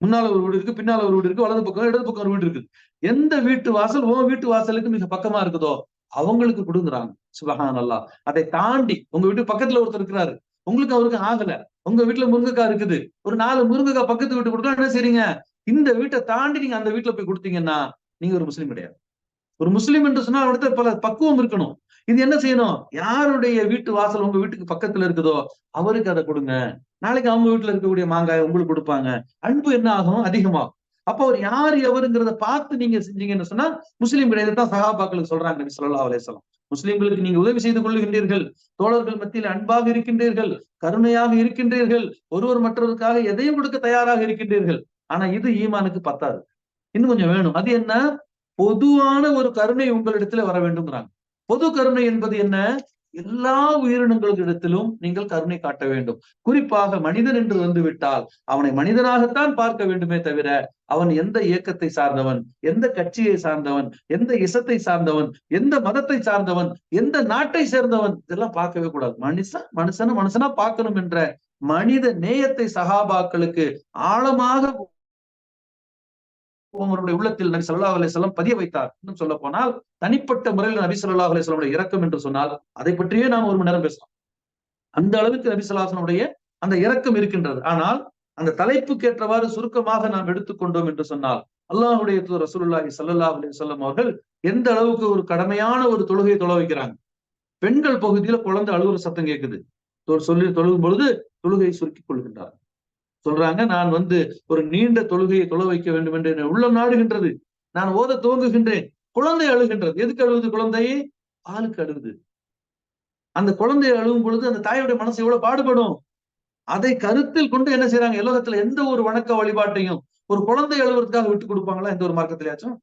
முன்னால ஒரு வீடு இருக்கு, பின்னால ஒரு வீடு இருக்கு, வலது பக்கம் இடது பக்கம் ஒரு வீடு இருக்கு. எந்த வீட்டு வாசல் உன் வீட்டு வாசலுக்கு மிக பக்கமா இருக்குதோ அவங்களுக்கு கொடுங்குறாங்க. சுபஹானல்லாஹ். அதை தாண்டி உங்க வீட்டு பக்கத்துல ஒருத்தர் இருக்கிறாரு, உங்களுக்கு அவருக்கு ஆகல, உங்க வீட்டுல முருங்கைக்காய் இருக்குது, ஒரு 4 முருங்கைக்காய் பக்கத்து வீட்டு கொடுத்தா என்ன செய்றீங்க? இந்த வீட்டை தாண்டி நீங்க அந்த வீட்டுல போய் கொடுத்தீங்கன்னா நீங்க ஒரு முஸ்லீம் கிடையாது. ஒரு முஸ்லீம் என்று சொன்னா அவர்கிட்ட பல பக்குவம் இருக்கணும். இது என்ன செய்யணும்? யாருடைய வீட்டு வாசல் உங்க வீட்டுக்கு பக்கத்துல இருக்குதோ அவருக்கு அதை கொடுங்க. நாளைக்கு அவங்க வீட்டுல இருக்கக்கூடிய மாங்காய் உங்களுக்கு கொடுப்பாங்க. அன்பு என்ன ஆகும்? அதிகமாகும். அப்ப அவர் யார் எவருங்கிறத பார்த்து நீங்க செஞ்சீங்கன்னு சொன்னா முஸ்லீம் கிடையாது. தான் சஹாபாக்களுக்கு சொல்றாங்க நபி ஸல்லல்லாஹு அலைஹி வஸல்லம். முஸ்லிம்களுக்கு நீங்க உதவி செய்து கொள்ளுகின்றீர்கள், தோழர்கள் மத்தியில் அன்பாக இருக்கின்றீர்கள், கருணையாக இருக்கின்றீர்கள், ஒருவர் மற்றவருக்காக எதையும் கொடுக்க தயாராக இருக்கின்றீர்கள். ஆனா இது ஈமானுக்கு பத்தாது, இன்னும் கொஞ்சம் வேணும். அது என்ன? பொதுவான ஒரு கருணை உங்களிடத்துல வர வேண்டும்ங்கிறாங்க. பொது கருணை என்பது என்ன? எல்லா உயிரினங்களிடத்திலும் நீங்கள் கருணை காட்ட வேண்டும். குறிப்பாக மனிதன் என்று வந்து விட்டால் அவனை மனிதனாகத்தான் பார்க்க வேண்டுமே தவிர அவன் எந்த இயக்கத்தை சார்ந்தவன், எந்த கட்சியை சார்ந்தவன், எந்த இசத்தை சார்ந்தவன், எந்த மதத்தை சார்ந்தவன், எந்த நாட்டை சேர்ந்தவன், இதெல்லாம் பார்க்கவே கூடாது. மனுஷனா பார்க்கணும் என்ற மனித நேயத்தை சஹாபாக்களுக்கு ஆழமாக அவருடைய உள்ளத்தில் நபி ஸல்லல்லாஹு அலைஹி வஸல்லம் பதிய வைத்தார். இன்னும் சொல்ல போனால் தனிப்பட்ட முறையில் நபி ஸல்லல்லாஹு அலைஹி வஸல்லம் இரக்கம் என்று சொன்னால் அதை பற்றியே நாம் ஒரு மணி நேரம் பேசலாம். அந்த அளவுக்கு நபி ஸல்லல்லாஹு அலைஹி வஸல்லம் அந்த இரக்கம் இருக்கின்றது. ஆனால் அந்த தலைப்புக்கு ஏற்றவாறு சுருக்கமாக நாம் எடுத்துக்கொண்டோம் என்று சொன்னால் அல்லாஹ்வுடைய தூதர் ரசூலுல்லாஹி ஸல்லல்லாஹு அலைஹி வஸல்லம் அவர்கள் எந்த அளவுக்கு ஒரு கடமையான ஒரு தொழுகையை தொழ வைக்கிறாங்க. பெண்கள் பகுதியில குழந்தை அழுகுற சத்தம் கேட்குது, சொல்லி தொழுகும் பொழுது தொழுகையை சுருக்கிக் கொள்கின்றார். சொல்றாங்க, நான் ஒரு நீண்ட தொழுகையை தொழ வைக்க வேண்டும் என்று உள்ளம் நாடுகின்றது. நான் ஓத துவங்குகின்றேன், குழந்தை அழுகின்றது. எதுக்கு அழுகுது? குழந்தையை பாலுக்கு அழுகுது. அந்த குழந்தையை அழுகும் பொழுது அந்த தாயோட மனசு எவ்வளவு பாடுபடும். அதை கருத்தில் கொண்டு என்ன செய்யறாங்க? உலகத்துல எந்த ஒரு வணக்க வழிபாட்டையும் ஒரு குழந்தை அழுவதற்காக விட்டு கொடுப்பாங்களா? எந்த ஒரு மார்க்கத்திலேயாச்சும்?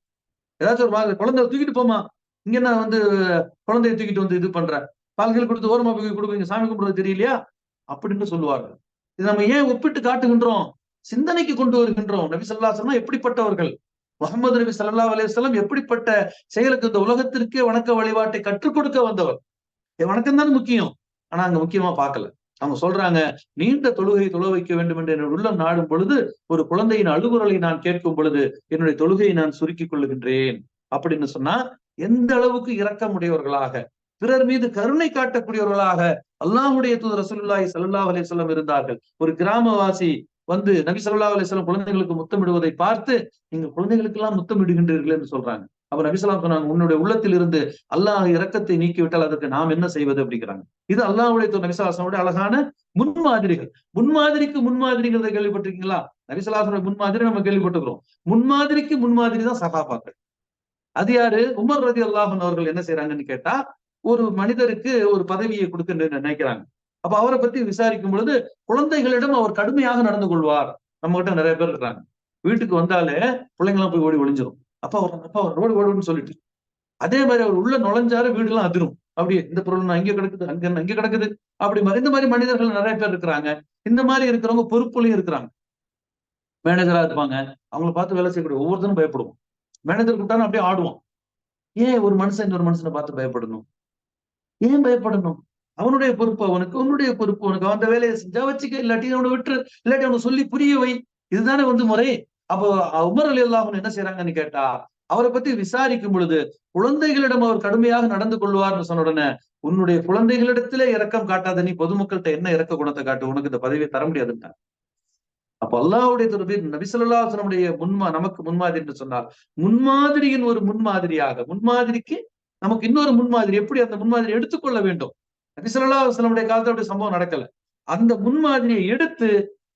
ஏதாச்சும் ஒரு குழந்தைய தூக்கிட்டு போமா, இங்க நான் குழந்தைய தூக்கிட்டு இது பண்றேன், பால்கள் கொடுத்து ஓரமா போய் கொடுப்பீங்க, சாமி கும்பிடுறது தெரியலையா அப்படின்னு சொல்லுவார்கள். இது நம்ம ஏன் ஒப்பிட்டு காட்டுகின்றோம்? சிந்தனைக்கு கொண்டு வருகின்றோம். நபி ஸல்லல்லாஹு அலைஹி வஸல்லம் எப்படிப்பட்டவர்கள், முஹம்மது நபி ஸல்லல்லாஹு அலைஹி வஸல்லம் எப்படிப்பட்ட செயலுக்கு இந்த உலகத்திற்கே வணக்க வழிபாட்டை கற்றுக் கொடுக்க வந்தவர். வணக்கம் தான் முக்கியம், ஆனா அங்க முக்கியமா பார்க்கல. அவங்க சொல்றாங்க, நீண்ட தொழுகையை தொழ வைக்க வேண்டும் என்று என்னுடைய உள்ளம் நாடும் பொழுது ஒரு குழந்தையின் அழுகுரலை நான் கேட்கும் பொழுது என்னுடைய தொழுகையை நான் சுருக்கிக் கொள்ளுகின்றேன் அப்படின்னு சொன்னா எந்த அளவுக்கு இரக்கமுடையவர்களாக, பிறர் மீது கருணை காட்டக்கூடியவர்களாக அல்லாஹ்வுடைய தூதர் ரசூலுல்லாஹி ஸல்லல்லாஹு அலைஹி வஸல்லம் இருந்தார்கள். ஒரு கிராமவாசி நபி ஸல்லல்லாஹு அலைஹி வஸல்லம் குழந்தைகளுக்கு முத்தமிடுவதை பார்த்து நீங்க குழந்தைகளுக்கு எல்லாம் முத்தமிடுகின்றீர்கள் என்று சொல்றாங்க. அப்ப நபி ஸல்லல்லாஹு அலைஹி வஸல்லம் சொன்னாங்க, உன்னுடைய உள்ளத்தில் இருந்து அல்லாஹ் இரக்கத்தை நீக்கிவிட்டால் அதற்கு நாம் என்ன செய்வது அப்படிங்கிறாங்க. இது அல்லாஹ்வுடைய தூதர் நபி ஸல்லல்லாஹு அலைஹி வஸல்லம் அழகான முன்மாதிரிகள். முன்மாதிரிக்கு முன்மாதிரிங்கிறத கேள்விப்பட்டிருக்கீங்களா? நபி ஸல்லல்லாஹு அலைஹி வஸல்லம் முன்மாதிரி நம்ம கேள்விப்பட்டிருக்கிறோம். முன்மாதிரிக்கு முன்மாதிரி தான் சஹாபாக்கள். அது யாரு? உமர் ரலியல்லாஹு அன்ஹு அவர்கள் என்ன செய்யறாங்கன்னு கேட்டா, ஒரு மனிதருக்கு ஒரு பதவியை கொடுக்க நினைக்கிறாங்க. அப்ப அவரை பத்தி விசாரிக்கும் பொழுது குழந்தைகளிடம் அவர் கடுமையாக நடந்து கொள்வார். நம்ம கிட்ட நிறைய பேர் இருக்கிறாங்க, வீட்டுக்கு வந்தாலே பிள்ளைங்க எல்லாம் போய் ஓடி ஒளிஞ்சிரும். அப்பா அவர் ஓடுன்னு சொல்லிட்டு அதே மாதிரி அவர் உள்ள நுழைஞ்சாரு வீடு எல்லாம் அதிரும். அப்படியே இந்த பொருள் அங்கே கிடக்குது, அங்க கிடக்குது, அப்படி இந்த மாதிரி மனிதர்கள் நிறைய பேர் இருக்கிறாங்க. இந்த மாதிரி இருக்கிறவங்க பொறுப்புலையும் இருக்கிறாங்க. மேனேஜரா இருப்பாங்க, அவங்களை பார்த்து வேலை செய்யக்கூடிய ஒவ்வொருத்தரும் பயப்படுவோம். மேனேஜர் கூட்டாலும் அப்படியே ஆடுவான். ஏன் ஒரு மனுஷன் இன்னொரு மனுஷனை பார்த்து பயப்படணும்? ஏன் பயப்படணும்? அவனுடைய பொறுப்பு அவனுக்கு, உன்னுடைய பொறுப்பு உனக்கு. அவன் அந்த வேலையை செஞ்சா வச்சுக்க, இல்லாட்டி அவனை விட்டு, இல்லாட்டி அவனை சொல்லி புரிய வை. இதுதானே முறை. அப்போ உமர் ரலியல்லாஹு அன்ஹு என்ன செய்யறாங்கன்னு கேட்டா, அவரை பத்தி விசாரிக்கும் பொழுது குழந்தைகளிடம் அவர் கடுமையாக நடந்து கொள்வார்னு சொன்ன உடனே, உன்னுடைய குழந்தைகளிடத்திலே இரக்கம் காட்டாத நீ பொதுமக்கள்கிட்ட என்ன இரக்க குணத்தை காட்டு, உனக்கு இந்த பதவியை தர முடியாதுன்னா. அப்ப அல்லாஹ்வுடைய தூதர் நபி ஸல்லல்லாஹு அலைஹி வஸல்லம் நமக்கு முன்மாதிரி என்று சொன்னார். முன்மாதிரியின் ஒரு முன்மாதிரியாக, முன்மாதிரிக்கு நமக்கு இன்னொரு முன்மாதிரி, எப்படி அந்த முன்மாதிரி எடுத்துக்கொள்ள வேண்டும்? நபி ஸல்லல்லாஹு அலைஹி வஸல்லம் காலத்துல அப்படி சம்பவம் நடக்கல. அந்த முன்மாதிரியை எடுத்து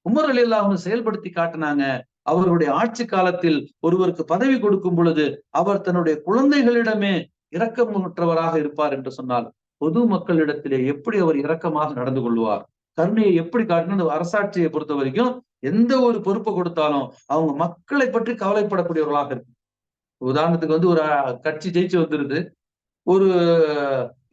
உமர் ரலியல்லாஹு அன்ஹு செயல்படுத்தி காட்டினாங்க. அவருடைய ஆட்சி காலத்தில் ஒருவருக்கு பதவி கொடுக்கும் பொழுது அவர் தன்னுடைய குழந்தைகளிடமே இரக்கமற்றவராக இருப்பார் என்று சொன்னால், பொது மக்களிடத்திலே எப்படி அவர் இரக்கமாக நடந்து கொள்வார், கருணையை எப்படி காட்டணும்? அரசாட்சியை பொறுத்த வரைக்கும் எந்த ஒரு பொறுப்பை கொடுத்தாலும் அவங்க மக்களை பற்றி கவலைப்படக்கூடியவர்களாக இருக்கு. உதாரணத்துக்கு ஒரு கட்சி ஜெயிச்சு வந்துருது, ஒரு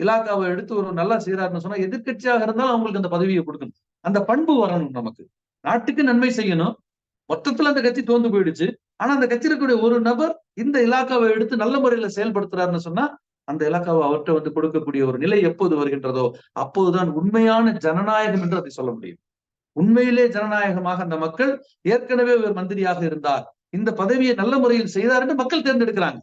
இலாக்காவை எடுத்து ஒரு நல்லா செய்யறாருன்னு சொன்னா எதிர்கட்சியாக இருந்தாலும் அவங்களுக்கு அந்த பதவியை கொடுக்கணும். அந்த பண்பு வரணும் நமக்கு. நாட்டுக்கு நன்மை செய்யணும். மொத்தத்துல அந்த கட்சி தோந்து போயிடுச்சு. ஆனா அந்த கட்சியில் இருக்கக்கூடிய ஒரு நபர் இந்த இலாக்காவை எடுத்து நல்ல முறையில செயல்படுத்துறாருன்னு சொன்னா அந்த இலாக்காவை அவர்கிட்ட வந்து கொடுக்கக்கூடிய ஒரு நிலை எப்போது வருகின்றதோ அப்போதுதான் உண்மையான ஜனநாயகம் என்று அதை சொல்ல முடியும். உண்மையிலே ஜனநாயகமாக அந்த மக்கள் ஏற்கனவே ஒரு மந்திரியாக இருந்தார், இந்த பதவியை நல்ல முறையில் செய்தார் என்று மக்கள் தேர்ந்தெடுக்கிறாங்க.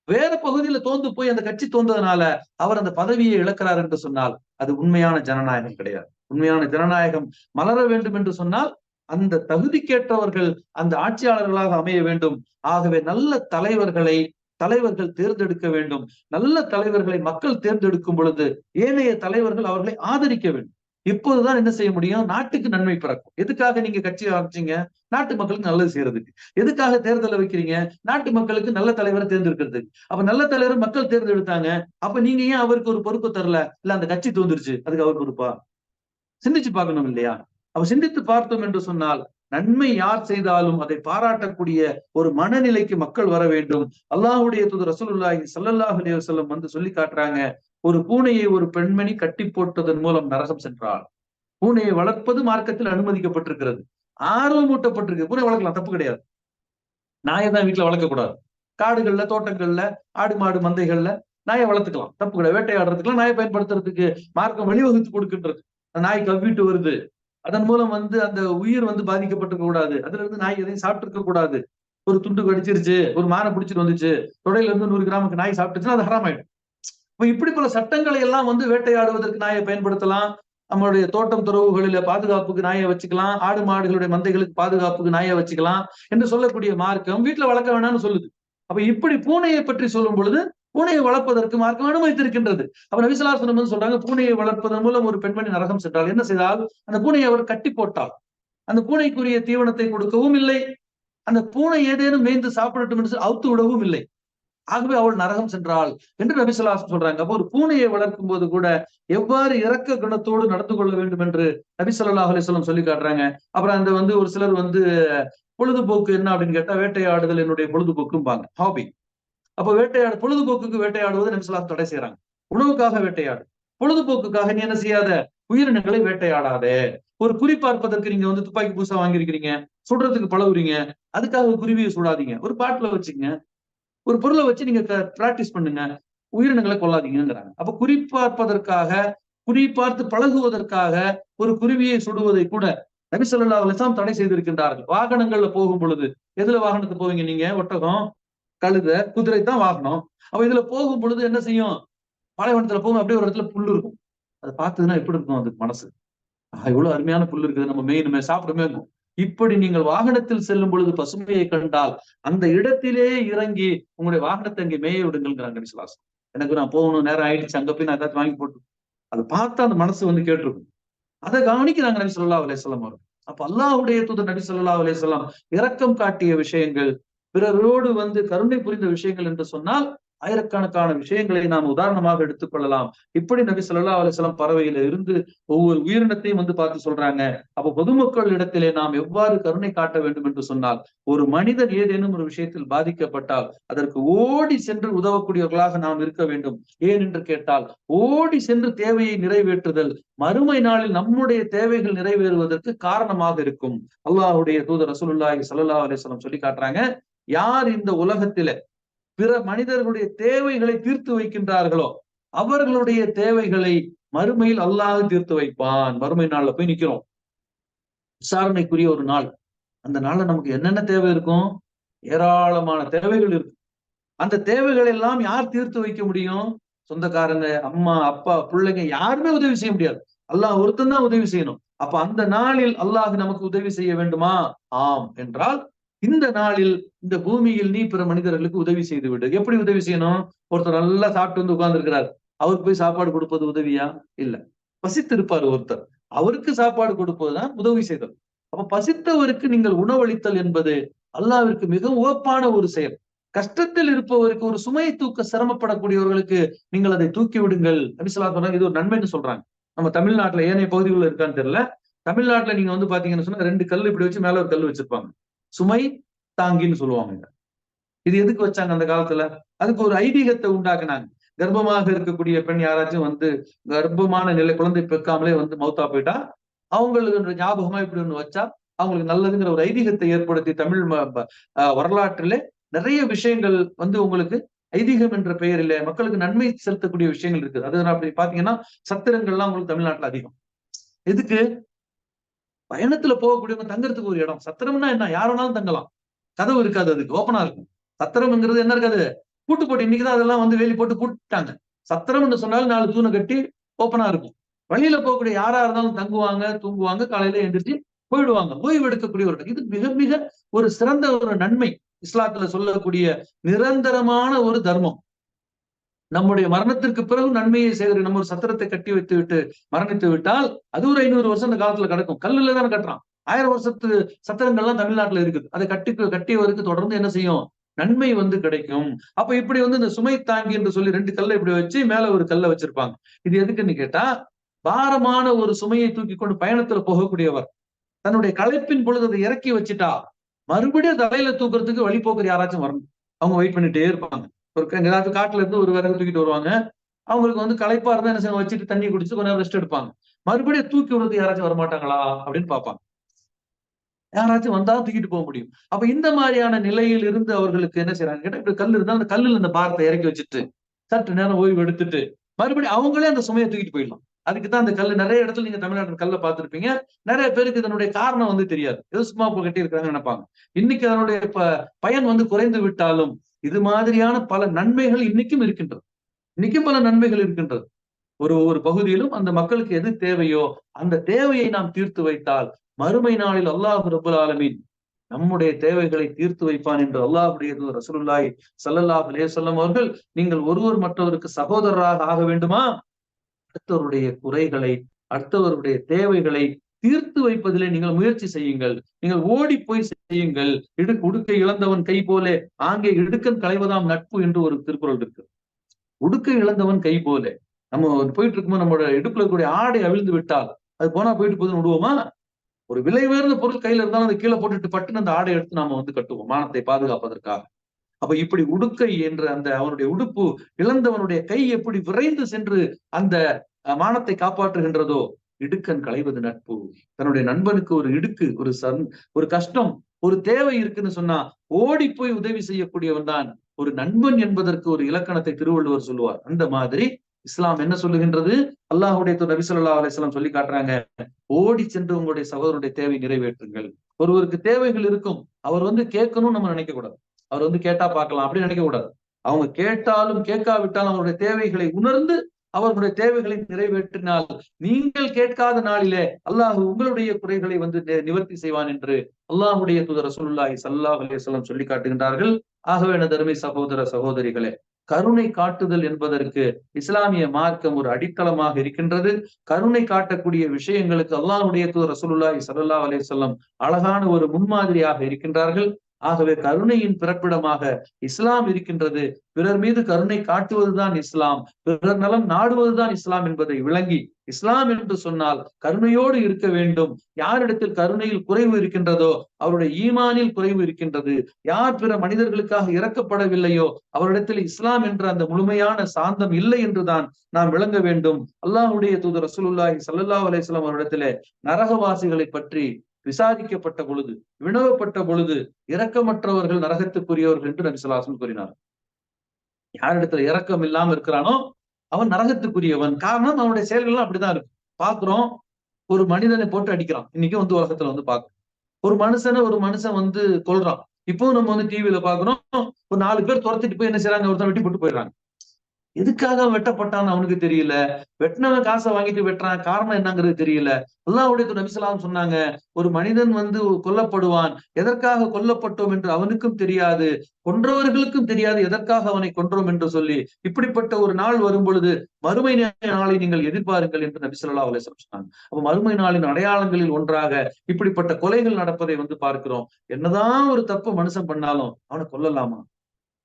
வேற பகுதியில தோந்து போய் அந்த கட்சி தோன்றதுனால அவர் அந்த பதவியை இழக்கிறார் என்று சொன்னால் அது உண்மையான ஜனநாயகம் கிடையாது. உண்மையான ஜனநாயகம் மலர வேண்டும் என்று சொன்னால் அந்த தகுதிக்கேற்றவர்கள் அந்த ஆட்சியாளர்களாக அமைய வேண்டும். ஆகவே நல்ல தலைவர்கள் தேர்ந்தெடுக்க வேண்டும். நல்ல தலைவர்களை மக்கள் தேர்ந்தெடுக்கும் பொழுது ஏனைய தலைவர்கள் அவர்களை ஆதரிக்க வேண்டும். இப்போதுதான் என்ன செய்ய முடியும்? நாட்டுக்கு நன்மை பிறக்கும். எதுக்காக நீங்க கட்சி ஆரம்பிச்சீங்க? நாட்டு மக்களுக்கு நல்லது செய்யறதுக்கு. எதுக்காக தேர்தலை வைக்கிறீங்க? நாட்டு மக்களுக்கு நல்ல தலைவரை தேர்ந்தெடுக்கிறதுக்கு. அப்ப நல்ல தலைவர் மக்கள் தேர்ந்தெடுத்தாங்க. அப்ப நீங்க ஏன் அவருக்கு ஒரு பொறுப்பு தரல? இல்ல அந்த கட்சி தோந்துருச்சு, அதுக்கு அவர் பொறுப்பா? சிந்திச்சு பார்க்கணும் இல்லையா? அப்ப சிந்தித்து பார்த்தோம் என்று சொன்னால் நன்மை யார் செய்தாலும் அதை பாராட்டக்கூடிய ஒரு மனநிலைக்கு மக்கள் வர வேண்டும். அல்லாஹ்வுடைய தூதர் ரசூலுல்லாஹி ஸல்லல்லாஹு அலைஹி வஸல்லம் வந்து சொல்லி காட்டுறாங்க, ஒரு பூனையை ஒரு பெண்மணி கட்டி போட்டதன் மூலம் நரகம் சென்றாள். பூனையை வளர்ப்பது மார்க்கத்தில் அனுமதிக்கப்பட்டிருக்கிறது, ஆர்வமூட்டப்பட்டிருக்கு. பூனை வளர்க்கலாம், தப்பு கிடையாது. நாயை தான் வீட்டுல வளர்க்கக்கூடாது. காடுகள்ல, தோட்டங்கள்ல, ஆடு மாடு மந்தைகள்ல நாயை வளர்த்துக்கலாம், தப்பு கிடையாது. வேட்டையாடுறதுக்குலாம் நாயை பயன்படுத்துறதுக்கு மார்க்கம் வழிவகுத்து கொடுக்கின்றது. நாய் கவ்விட்டு வருது, அதன் மூலம் வந்து அந்த உயிர் வந்து பாதிக்கப்பட்டிருக்க கூடாது. அதுல இருந்து நாய் எதையும் சாப்பிட்டு இருக்க கூடாது. ஒரு துண்டு கடிச்சிருச்சு, ஒரு மானை பிடிச்சிட்டு வந்துச்சு, தொடையில இருந்து 100 கிராமுக்கு நாய் சாப்பிட்டுச்சுன்னா அது ஹராம் ஆயிடும். இப்ப இப்படி பல சட்டங்களை எல்லாம் வந்து வேட்டையாடுவதற்கு நாயை பயன்படுத்தலாம். நம்மளுடைய தோட்டம் துறவுகளில பாதுகாப்புக்கு நாயை வச்சுக்கலாம், ஆடு மாடுகளுடைய மந்தைகளுக்கு பாதுகாப்புக்கு நாயை வச்சுக்கலாம் என்று சொல்லக்கூடிய மார்க்கம் வீட்டுல வளர்க்க வேணாம்னு சொல்லுது. அப்ப இப்படி பூனையை பற்றி சொல்லும் பொழுது பூனையை வளர்ப்பதற்கு மார்க்கம் அனுமதித்திருக்கின்றது. அப்ப நபி ஸல்லல்லாஹு அலைஹி வஸல்லம் சொல்றாங்க, பூனையை வளர்ப்பதன் மூலம் ஒரு பெண்மணி நரகம் சென்றால் என்ன செய்தால்? அந்த பூனையை அவர் கட்டி போட்டால், அந்த பூனைக்குரிய தீவனத்தை கொடுக்கவும் இல்லை, அந்த பூனை ஏதேனும் மேய்ந்து சாப்பிடட்டும் என்று அவுத்து விடவும் இல்லை. ஆகவே அவள் நரகம் சென்றாள் என்று நபி ஸல்லல்லாஹு அலைஹி வஸல்லம் சொல்றாங்க. அப்போ ஒரு பூனையை வளர்க்கும் போது கூட எவ்வாறு இரக்க குணத்தோடு நடந்து கொள்ள வேண்டும் என்று நபி ஸல்லல்லாஹு அலைஹி வஸல்லம் சொல்லி காட்டுறாங்க. அப்புறம் அந்த வந்து ஒரு சிலர் வந்து பொழுதுபோக்கு என்ன அப்படின்னு கேட்டா வேட்டையாடுதல் என்னுடைய பொழுதுபோக்கும்பாங்க, ஹாபி. அப்ப பொழுதுபோக்குக்கு வேட்டையாடுவது நபி ஸல்லல்லாஹு தடை செய்யறாங்க. உணவுக்காக வேட்டையாடு, பொழுதுபோக்குக்காக நீ என்ன செய்யாத? உயிரினங்களை வேட்டையாடாதே. ஒரு குறி பார்ப்பதற்கு நீங்க வந்து துப்பாக்கி புதுசா வாங்கியிருக்கிறீங்க, சுடுறதுக்கு பழகுறீங்க, அதுக்காக ஒரு குருவியை சுடாதீங்க. ஒரு பாட்டுல வச்சுக்கங்க, ஒரு பொருளை வச்சு நீங்க பிராக்டிஸ் பண்ணுங்க, உயிரினங்களை கொல்லாதீங்கிறாங்க. அப்ப குறி பார்த்து பழகுவதற்காக ஒரு குருவியை சுடுவதை கூட நபி ஸல்லல்லாஹு அலைஹி வஸல்லம் தடை செய்திருக்கின்றார்கள். வாகனங்கள்ல போகும் பொழுது, எதுல வாகனத்தை போவீங்க நீங்க? ஒட்டகம், கழுதை, குதிரை தான் வாகனம். அப்ப இதுல போகும் பொழுது என்ன செய்யும்? பாலைவனத்துல போகும், அப்படியே ஒரு இடத்துல புல் இருக்கும். அதை பார்த்ததுன்னா எப்படி இருக்கும் அதுக்கு மனசு? இவ்வளவு அருமையான புல் இருக்குது, நம்ம மேயணுமே, சாப்பிடுமே. இப்படி நீங்கள் வாகனத்தில் செல்லும் பொழுது பசுமையை கண்டால் அந்த இடத்திலே இறங்கி உங்களுடைய வாகனத்தை அங்கே மேய விடுங்கிறாங்க நபி ஸல்லல்லாஹு அலைஹி வஸல்லம். எனக்கு நான் போகணும், நேரம் ஆயிடுச்சு, அங்க போய் நான் ஏதாச்சும் வாங்கி போட்டு அதை பார்த்தா அந்த மனசு வந்து கேட்டிருக்கும். அதை கவனிக்கிறாங்க நபி ஸல்லல்லாஹு அலைஹி வஸல்லம் அவர்கள். அப்ப அல்லாஹ்வுடைய தூதர் நபி ஸல்லல்லாஹு அலைஹி வஸல்லம் இரக்கம் காட்டிய விஷயங்கள், பிறரோடு வந்து கருணை புரிந்த விஷயங்கள் என்று சொன்னால் ஆயிரக்கணக்கான விஷயங்களை நாம் உதாரணமாக எடுத்துக்கொள்ளலாம். இப்படி நபி ஸல்லல்லாஹு அலைஹி வஸல்லம் பறவையில இருந்து ஒவ்வொரு உயிரினத்தையும் வந்து பார்த்து சொல்றாங்க. அப்ப பொதுமக்கள் இடத்திலே நாம் எவ்வாறு கருணை காட்ட வேண்டும் என்று சொன்னால், ஒரு மனிதன் ஏதேனும் ஒரு விஷயத்தில் பாதிக்கப்பட்டால் அதற்கு ஓடி சென்று உதவக்கூடியவர்களாக நாம் இருக்க வேண்டும். ஏன் என்று கேட்டால், ஓடி சென்று தேவையை நிறைவேற்றுதல் மறுமை நாளில் நம்முடைய தேவைகள் நிறைவேறுவதற்கு காரணமாக இருக்கும். அல்லாஹ்வுடைய தூதர் ரசூலுல்லாஹி ஸல்லல்லாஹு அலைஹி வஸல்லம் சொல்லி காட்டுறாங்க, யார் இந்த உலகத்தில பிற மனிதர்களுடைய தேவைகளை தீர்த்து வைக்கின்றார்களோ அவர்களுடைய தேவைகளை மறுமையில் அல்லாஹ் தீர்த்து வைப்பான். மறுமை நாள்ல போய் நிக்கிறோம், விசாரணைக்குரிய ஒரு நாள். அந்த நாள்ல நமக்கு என்னென்ன தேவை இருக்கும்? ஏராளமான தேவைகள் இருக்கு. அந்த தேவைகள் எல்லாம் யார் தீர்த்து வைக்க முடியும்? சொந்தக்காரங்க, அம்மா, அப்பா, பிள்ளைங்க யாருமே உதவி செய்ய முடியாது. அல்லாஹ் ஒருத்தன் தான் உதவி செய்யணும். அப்ப அந்த நாளில் அல்லாஹ் நமக்கு உதவி செய்ய வேண்டுமா? ஆம் என்றால் இந்த நாளில் இந்த பூமியில் நீ பிற மனிதர்களுக்கு உதவி செய்து விடு. எப்படி உதவி செய்யணும்? ஒருத்தர் நல்லா சாப்பிட்டு வந்து உட்கார்ந்து இருக்கிறார், அவருக்கு போய் சாப்பாடு கொடுப்பது உதவியா? இல்ல. பசித்து இருப்பார் ஒருத்தர், அவருக்கு சாப்பாடு கொடுப்பதுதான் உதவி செய்தல். அப்ப பசித்தவருக்கு நீங்கள் உணவளித்தல் என்பது அல்லாஹ்விற்கு மிக உவப்பான ஒரு செயல். கஷ்டத்தில் இருப்பவருக்கு, ஒரு சுமையை தூக்க சிரமப்படக்கூடியவர்களுக்கு நீங்கள் அதை தூக்கி விடுங்கள். நபி ஸல்லல்லாஹு அலைஹி வஸல்லம் இது ஒரு நன்மைன்னு சொல்றாங்க. நம்ம தமிழ்நாட்டுல ஏனைய பகுதிகளில் இருக்கான்னு தெரியல, தமிழ்நாட்டுல நீங்க வந்து பாத்தீங்கன்னு சொன்னா 2 கல் இப்படி வச்சு மேல ஒரு கல் வச்சிருப்பாங்க, சுமை தாங்கின்னு சொல்லுவாங்க. இது எதுக்கு வச்சாங்க அந்த காலத்துல? அதுக்கு ஒரு ஐதீகத்தை உண்டாக்குனாங்க. கர்ப்பமாக இருக்கக்கூடிய பெண் யாராச்சும் வந்து கர்ப்பமான நிலை குழந்தை பெக்காமலே வந்து மௌத்தா போயிட்டா அவங்களுக்கு ஞாபகமா இப்படி ஒண்ணு வச்சா அவங்களுக்கு நல்லதுங்கிற ஒரு ஐதீகத்தை ஏற்படுத்தி தமிழ் வரலாற்றிலே நிறைய விஷயங்கள் வந்து உங்களுக்கு ஐதீகம் என்ற பெயரில் மக்களுக்கு நன்மை செலுத்தக்கூடிய விஷயங்கள் இருக்குது. அது அப்படி பாத்தீங்கன்னா சத்திரங்கள்லாம் உங்களுக்கு தமிழ்நாட்டுல அதிகம். எதுக்கு? பயணத்துல போகக்கூடியவங்க தங்கறதுக்கு ஒரு இடம். சத்திரம்னா என்ன? யாருனாலும் தங்கலாம். கதவு இருக்காது, அதுக்கு ஓப்பனா இருக்கும். சத்திரம்ங்கிறது என்ன இருக்காது, பூட்டு போட்டு இன்னைக்குதான் அதெல்லாம் வந்து வேலி போட்டு பூட்டாங்க. சத்திரம்னு சொன்னாலும் 4 தூணை கட்டி ஓப்பனா இருக்கும். வழியில போகக்கூடிய யாரா இருந்தாலும் தங்குவாங்க, தூங்குவாங்க, காலையில எந்திரிச்சு போயிடுவாங்க. ஓய்வு எடுக்கக்கூடிய ஒரு இடம். இது மிக மிக ஒரு சிறந்த ஒரு நன்மை. இஸ்லாத்துல சொல்லக்கூடிய நிரந்தரமான ஒரு தர்மம். நம்முடைய மரணத்திற்கு பிறகு நன்மையை செய்கிற நம்ம ஒரு சத்திரத்தை கட்டி வைத்து விட்டு மரணித்து விட்டால் அது ஒரு 500 வருஷம் அந்த காலத்துல கிடக்கும். கல்லுல தானே கட்டுறான். 1000 வருஷத்து சத்திரங்கள்லாம் தமிழ்நாட்டுல இருக்குது. அதை கட்டியவருக்கு தொடர்ந்து என்ன செய்யும்? நன்மை வந்து கிடைக்கும். அப்ப இப்படி வந்து இந்த சுமை தாங்கி என்று சொல்லி 2 கல்லை இப்படி வச்சு மேல ஒரு கல்லை வச்சிருப்பாங்க. இது எதுக்குன்னு கேட்டா, பாரமான ஒரு சுமையை தூக்கி கொண்டு பயணத்துல போகக்கூடியவர் தன்னுடைய களைப்பின் பொழுது அதை இறக்கி வச்சுட்டா மறுபடியும் தலையில தூக்குறதுக்கு வழிபோக்கர் யாராச்சும் வரணும். அவங்க வெயிட் பண்ணிட்டே இருப்பாங்க. ஒரு ஏதாவது காட்டுல இருந்து ஒரு விறகு தூக்கிட்டு வருவாங்க. அவங்களுக்கு வந்து களைப்பா இருந்தா என்ன செய்வாங்க, வச்சுட்டு தண்ணி குடிச்சு கொஞ்ச நேரம் ரெஸ்ட் எடுப்பாங்க. மறுபடியும் தூக்கி விடுறது யாராச்சும் வரமாட்டாங்களா அப்படின்னு பார்ப்பாங்க. யாராச்சும் வந்தா தூக்கிட்டு போக முடியும். அப்ப இந்த மாதிரியான நிலையில் இருந்து அவர்களுக்கு என்ன செய்யறாங்க கேட்டா, இப்படி கல் இருந்தா அந்த கல்லுல அந்த பாரத்தை இறக்கி வச்சுட்டு சற்று நேரம் ஓய்வு எடுத்துட்டு மறுபடியும் அவங்களே அந்த சுமையை தூக்கிட்டு போயிடலாம். அதுக்குதான் அந்த கல் நிறைய இடத்துல நீங்க தமிழ்நாட்டில் கல்லை பார்த்திருப்பீங்க. நிறைய பேருக்கு இதனுடைய காரணம் வந்து தெரியாது. ஏதோ சும்மா கட்டி இருக்காங்கன்னு நினைப்பாங்க. இன்னைக்கு அதனுடைய பயன் வந்து குறைந்து விட்டாலும் இது மாதிரியான பல நன்மைகள் இன்னைக்கும் இருக்கின்றது. இன்னைக்கும் பல நன்மைகள் இருக்கின்றது. ஒரு ஒரு பகுதியிலும் அந்த மக்களுக்கு எது தேவையோ அந்த தேவையை நாம் தீர்த்து வைத்தால் மறுமை நாளில் அல்லாஹ் ரப்பல் ஆலமீன் நம்முடைய தேவைகளை தீர்த்து வைப்பான் என்று அல்லாஹ்வுடைய ரசூலுல்லாஹி ஸல்லல்லாஹு அலைஹி வஸல்லம் அவர்கள், நீங்கள் ஒருவர் மற்றவருக்கு சகோதரராக ஆக வேண்டுமா, அடுத்தவருடைய குறைகளை அடுத்தவருடைய தேவைகளை தீர்த்து வைப்பதிலே நீங்கள் முயற்சி செய்யுங்கள். நீங்கள் ஓடி போய் செய்யுங்கள். உடுக்கை இழந்தவன் கை போல ஆங்கே இடுக்கன் களைவதாம் நட்பு என்று ஒரு திருக்குறள் இருக்கு. உடுக்கை இழந்தவன் கை போல. நம்ம போயிட்டு இருக்கும்போது நம்மளோட இடுப்புல இருக்கக்கூடிய ஆடை அவிழ்ந்து விட்டால் அது போனா போயிட்டு போகுதுன்னு விடுவோமா? ஒரு விலை உயர்ந்த பொருள் கையில இருந்தாலும் அதை கீழே போட்டுட்டு பட்டுன்னு அந்த ஆடை எடுத்து நாம வந்து கட்டுவோம், மானத்தை பாதுகாப்பதற்காக. அப்ப இப்படி உடுக்கை என்ற அந்த அவனுடைய உடுப்பு இழந்தவனுடைய கை எப்படி விரைந்து சென்று அந்த மானத்தை காப்பாற்றுகின்றதோ, இடுக்கன் களைவது நட்பு. தன்னுடைய நண்பனுக்கு ஒரு இடுக்கு, ஒரு கஷ்டம், ஒரு தேவை இருக்குன்னு சொன்னா ஓடி போய் உதவி செய்யக்கூடியவன் தான் ஒரு நண்பன் என்பதற்கு ஒரு இலக்கணத்தை திருவள்ளுவர் சொல்லுவார். அந்த மாதிரி இஸ்லாம் என்ன சொல்லுகின்றது? அல்லாஹ்வுடைய நபி ஸல்லல்லாஹு அலைஹி வஸல்லம் சொல்லி காட்டுறாங்க, ஓடி சென்று உங்களுடைய சகோதரருடைய தேவை நிறைவேற்றுங்கள். ஒருவருக்கு தேவைகள் இருக்கும், அவர் வந்து கேட்கணும்னு நம்ம நினைக்க கூடாது. அவர் வந்து கேட்டா பார்க்கலாம் அப்படின்னு நினைக்க கூடாது. அவங்க கேட்டாலும் கேட்காவிட்டாலும் அவருடைய தேவைகளை உணர்ந்து அவர்களுடைய தேவைகளை நிறைவேற்றினால் நீங்கள் கேட்காத நாளிலே அல்லாஹ் உங்களுடைய குறைகளை வந்து நிவர்த்தி செய்வான் என்று அல்லாஹ்வுடைய தூதர் ரசூலுல்லாஹி ஸல்லல்லாஹு அலைஹி வஸல்லம் சொல்லி காட்டுகின்றார்கள். ஆகவே எனதருமை சகோதர சகோதரிகளே, கருணை காட்டுதல் என்பதற்கு இஸ்லாமிய மார்க்கம் ஒரு அடித்தளமாக இருக்கின்றது. கருணை காட்டக்கூடிய விஷயங்களுக்கு அல்லாஹ்வுடைய தூதர் ரசூலுல்லாஹி ஸல்லல்லாஹு அலைஹி வஸல்லம் அழகான ஒரு முன்மாதிரியாக இருக்கின்றார்கள். ஆகவே கருணையின் பிறப்பிடமாக இஸ்லாம் இருக்கின்றது. பிறர் மீது கருணை காட்டுவதுதான் இஸ்லாம், பிறர் நலம் நாடுவதுதான் இஸ்லாம் என்பதை விளங்கி, இஸ்லாம் என்று சொன்னால் கருணையோடு இருக்க வேண்டும். யாரிடத்தில் கருணையில் குறைவு இருக்கின்றதோ அவருடைய ஈமானில் குறைவு இருக்கின்றது. யார் பிற மனிதர்களுக்காக இறக்கப்படவில்லையோ அவரிடத்தில் இஸ்லாம் என்ற அந்த முழுமையான சாந்தம் இல்லை என்றுதான் நாம் விளங்க வேண்டும். அல்லாஹ்வுடைய தூதர் ரசூலுல்லாஹி ஸல்லல்லாஹு அலைஹி வஸல்லம் அவரிடத்திலே நரகவாசிகளை பற்றி விசாரிக்கப்பட்ட பொழுது, வினவப்பட்ட பொழுது, இரக்கமற்றவர்கள் நரகத்துக்குரியவர்கள் என்று நபி ஸல்லல்லாஹு அலைஹி வஸல்லம் கூறினார். யாரிடத்துல இரக்கம் இல்லாம இருக்கிறானோ அவன் நரகத்துக்குரியவன். காரணம் அவனுடைய செயல்கள்லாம் அப்படிதான் இருக்கு. பாக்குறோம், ஒரு மனிதனை போட்டு அடிக்கிறான். இன்னைக்கு வந்து உலகத்துல வந்து பாக்குறோம். ஒரு மனுஷன் வந்து கொல்றான். இப்போ நம்ம வந்து டிவியில பாக்குறோம், ஒரு 4 பேர் துரத்திட்டு போய் என்ன செய்யறாங்க, ஒருத்தன் வெட்டி போட்டு போயிடுறாங்க. எதுக்காக வெட்டப்பட்டான்னு அவனுக்கு தெரியல. வெட்டினவன் காசை வாங்கிட்டு வெட்டுறான், காரணம் என்னங்கிறது தெரியல. அல்லாஹ்வுடைய நபி ஸல்லல்லாஹு அலைஹி வஸல்லம் சொன்னாங்க, ஒரு மனிதன் வந்து கொல்லப்படுவான், எதற்காக கொல்லப்பட்டோம் என்று அவனுக்கும் தெரியாது, கொன்றவர்களுக்கும் தெரியாது எதற்காக அவனை கொன்றோம் என்று சொல்லி. இப்படிப்பட்ட ஒரு நாள் வரும் பொழுது மறுமை நாளை நீங்கள் எதிர்பாருங்கள் என்று நபி ஸல்லல்லாஹு அலைஹி வஸல்லம் சொன்னாங்க. அப்ப மறுமை நாளின் அடையாளங்களில் ஒன்றாக இப்படிப்பட்ட கொலைகள் நடப்பதை வந்து பார்க்கிறோம். என்னதான் ஒரு தப்பு மனுஷன் பண்ணாலும் அவனை கொல்லலாமா?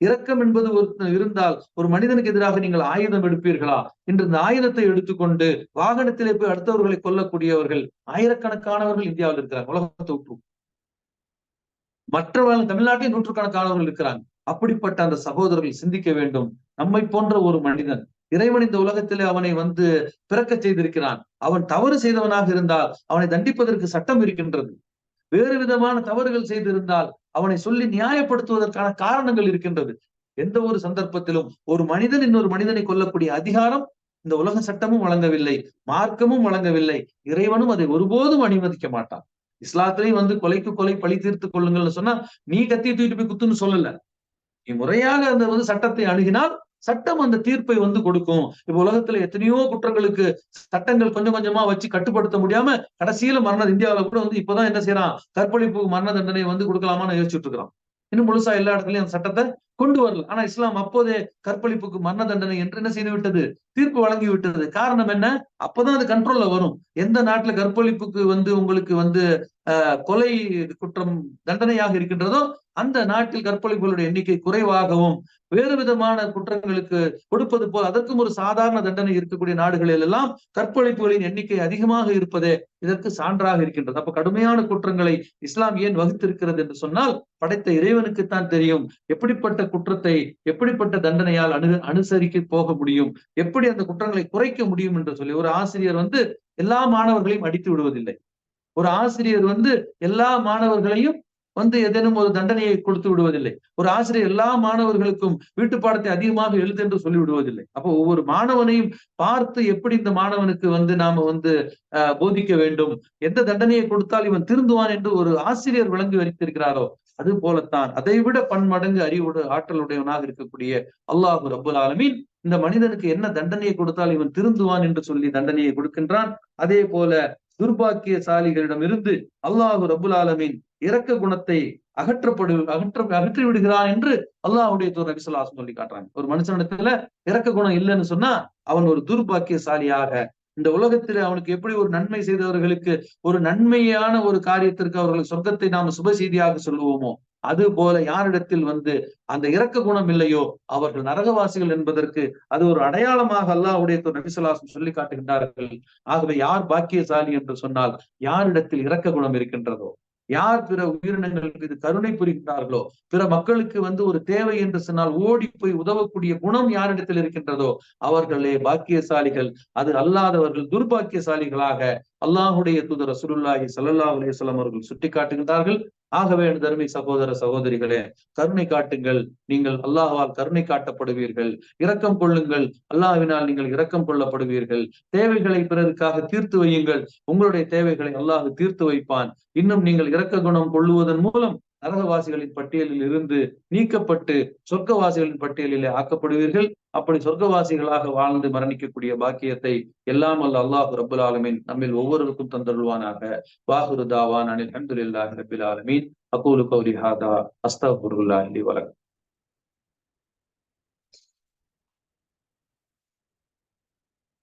இரக்கம் என்பது இருந்தால் ஒரு மனிதனுக்கு எதிராக நீங்கள் ஆயுதம் எடுப்பீர்களா? இன்று இந்த ஆயுதத்தை எடுத்துக்கொண்டு வாகனத்திலே போய் அடுத்தவர்களை கொல்லக்கூடியவர்கள் ஆயிரக்கணக்கானவர்கள் இந்தியாவில் இருக்கிறாங்க. உலகத்தை விட்டு மற்றவர்கள் தமிழ்நாட்டில் நூற்றுக்கணக்கானவர்கள் இருக்கிறாங்க. அப்படிப்பட்ட அந்த சகோதரர்கள் சிந்திக்க வேண்டும். நம்மை போன்ற ஒரு மனிதன். இறைவன் இந்த உலகத்திலே அவனை வந்து பிறக்க செய்திருக்கிறான். அவன் தவறு செய்தவனாக இருந்தால் அவனை தண்டிப்பதற்கு சட்டம் இருக்கின்றது. வேறு விதமான தவறுகள் செய்திருந்தால் அவனை சொல்லி நியாயப்படுத்துவதற்கான காரணங்கள் இருக்கின்றது. எந்த ஒரு சந்தர்ப்பத்திலும் ஒரு மனிதன் இன்னொரு மனிதனை கொல்லக்கூடிய அதிகாரம் இந்த உலக சட்டமும் வழங்கவில்லை, மார்க்கமும் வழங்கவில்லை, இறைவனும் அதை ஒருபோதும் அனுமதிக்க மாட்டான். இஸ்லாத்திலையும் வந்து கொலைக்கு கொலை பழி தீர்த்துக் கொள்ளுங்கள்னு சொன்னா நீ கத்தியை தூக்கிட்டு போய் குத்துன்னு சொல்லல. நீ முறையாக அந்த வந்து சட்டத்தை அணுகினால் சட்டம் அந்த தீர்ப்பை வந்து கொடுக்கும். இப்ப உலகத்துல எத்தனையோ குற்றங்களுக்கு சட்டங்கள் கொஞ்சம் கொஞ்சமா வச்சு கட்டுப்படுத்த முடியாம கடைசியில இந்தியாவில கூட வந்து இப்பதான் என்ன செய்யறான், கற்பழிப்பு மரண தண்டனை வந்து கொடுக்கலாமான்னு யோசிச்சுட்டு இருக்கிறான். இன்னும் முழுசா எல்லா இடத்துலயும் அந்த சட்டத்தை கொண்டு வரல. ஆனா இஸ்லாம் அப்போதே கற்பழிப்புக்கு மரண தண்டனை என்று என்ன செய்து விட்டது, தீர்ப்பு வழங்கி விட்டது. காரணம் என்ன, அப்பதான் அது கண்ட்ரோல்ல வரும். எந்த நாட்டுல கற்பழிப்புக்கு வந்து உங்களுக்கு வந்து கொலை குற்றம் தண்டனையாக இருக்கின்றதோ அந்த நாட்டில் கற்பழிப்புகளுடைய எண்ணிக்கை குறைவாகவும், வேறு விதமான குற்றங்களுக்கு கொடுப்பது போல் அதற்கும் ஒரு சாதாரண தண்டனை இருக்கக்கூடிய நாடுகளில் எல்லாம் கற்பழிப்புகளின் எண்ணிக்கை அதிகமாக இருப்பதே இதற்கு சான்றாக இருக்கின்றது. அப்ப கடுமையான குற்றங்களை இஸ்லாம் ஏன் வகுத்திருக்கிறது என்று சொன்னால் படைத்த இறைவனுக்குத்தான் தெரியும் எப்படிப்பட்ட குற்றத்தை எப்படிப்பட்ட தண்டனையால் அனுசரிக்க போக முடியும், எப்படி அந்த குற்றங்களை குறைக்க முடியும் என்று சொல்லி. ஒரு ஆசிரியர் வந்து எல்லா மாணவர்களையும் அடித்து விடுவதில்லை. ஒரு ஆசிரியர் வந்து எல்லா மாணவர்களையும் வந்து ஏதேனும் ஒரு தண்டனையை கொடுத்து விடுவதில்லை. ஒரு ஆசிரியர் எல்லா மாணவர்களுக்கும் வீட்டு பாடத்தை அதிகமாக எழுது என்று சொல்லி விடுவதில்லை. அப்போ ஒவ்வொரு மாணவனையும் பார்த்து எப்படி இந்த மாணவனுக்கு வந்து நாம வந்து போதிக்க வேண்டும், எந்த தண்டனையை கொடுத்தால் இவன் திருந்துவான் என்று ஒரு ஆசிரியர் விளங்கி வைத்திருக்கிறாரோ அது போலத்தான் அதைவிட பன்மடங்கு அறிவோடு ஆற்றலுடையவனாக இருக்கக்கூடிய அல்லாஹு ரப்புல் ஆலமீன் இந்த மனிதனுக்கு என்ன தண்டனையை கொடுத்தால் இவன் திருந்துவான் என்று சொல்லி தண்டனையை கொடுக்கின்றான். அதே போல துர்பாக்கியசாலிகளிடமிருந்து அல்லாஹு ரப்புல் ஆலமீன் இரக்க குணத்தை அகற்றி விடுகிறான் என்று அல்லாஹுடைய தூதர் நபி ஸல்லல்லாஹு அலைஹி வஸல்லம் சொல்லி காட்டுறாங்க. ஒரு மனுஷனிடத்துல இரக்க குணம் இல்லைன்னு சொன்னா அவன் ஒரு துர்பாக்கியசாலியாக, இந்த உலகத்தில் அவனுக்கு எப்படி ஒரு நன்மை செய்தவர்களுக்கு ஒரு நன்மையான ஒரு காரியத்திற்கு அவர்களுக்கு சொர்க்கத்தை நாம் சுப செய்தியாக சொல்லுவோமோ அது போல யாரிடத்தில் வந்து அந்த இரக்க குணம் இல்லையோ அவர்கள் நரகவாசிகள் என்பதற்கு அது ஒரு அடையாளமாக அல்லாஹ்வுடைய நபி ஸல்லல்லாஹு அலைஹி வஸல்லம் சொல்லி காட்டுகின்றார்கள். ஆகவே யார் பாக்கியசாலி என்று சொன்னால் யாரிடத்தில் இரக்க குணம் இருக்கின்றதோ, யார் பிற உயிரினங்கள் மீது கருணை புரிகிறார்களோ, பிற மக்களுக்கு வந்து ஒரு தேவை என்று சொன்னால் ஓடி போய் உதவக்கூடிய குணம் யாரிடத்தில் இருக்கின்றதோ அவர்களே பாக்கியசாலிகள். அது அல்லாதவர்கள் துர்பாக்கியசாலிகளாக அல்லாஹுடைய தூதர் ரசூலுல்லாஹி ஸல்லல்லாஹு அலைஹி வஸல்லம் அவர்கள் சுட்டி காட்டுகின்றார்கள். ஆகவே தர்மி சகோதர சகோதரிகளே, கருணை காட்டுங்கள், நீங்கள் அல்லாஹ்வால் கருணை காட்டப்படுவீர்கள். இரக்கம் கொள்ளுங்கள், அல்லாஹ்வினால் நீங்கள் இரக்கம் கொள்ளப்படுவீர்கள். தேவைகளை பிறருக்காக தீர்த்து வையுங்கள், உங்களுடைய தேவைகளை அல்லாஹ் தீர்த்து வைப்பான். இன்னும் நீங்கள் இரக்க குணம் கொள்ளுவதன் மூலம் நரகவாசிகளின் பட்டியலில் இருந்து நீக்கப்பட்டு சொர்க்கவாசிகளின் பட்டியலிலே ஆக்கப்படுவீர்கள். அப்படி சொர்க்கவாசிகளாக வாழ்ந்து மரணிக்கக்கூடிய பாக்கியத்தை எல்லாம் அல்ல அல்லாஹ் ரப்புல் ஆலமீன் நம்மில் ஒவ்வொருவருக்கும் தந்தருள்வானாக. வாஹிரு தாவான் அனில் ஹம்துலில்லாஹி ரப்பில் ஆலமீன். அகூலு கௌலி ஹாதா அஸ்தக்ஃபிருல்லாஹி லி வ லக்கும்.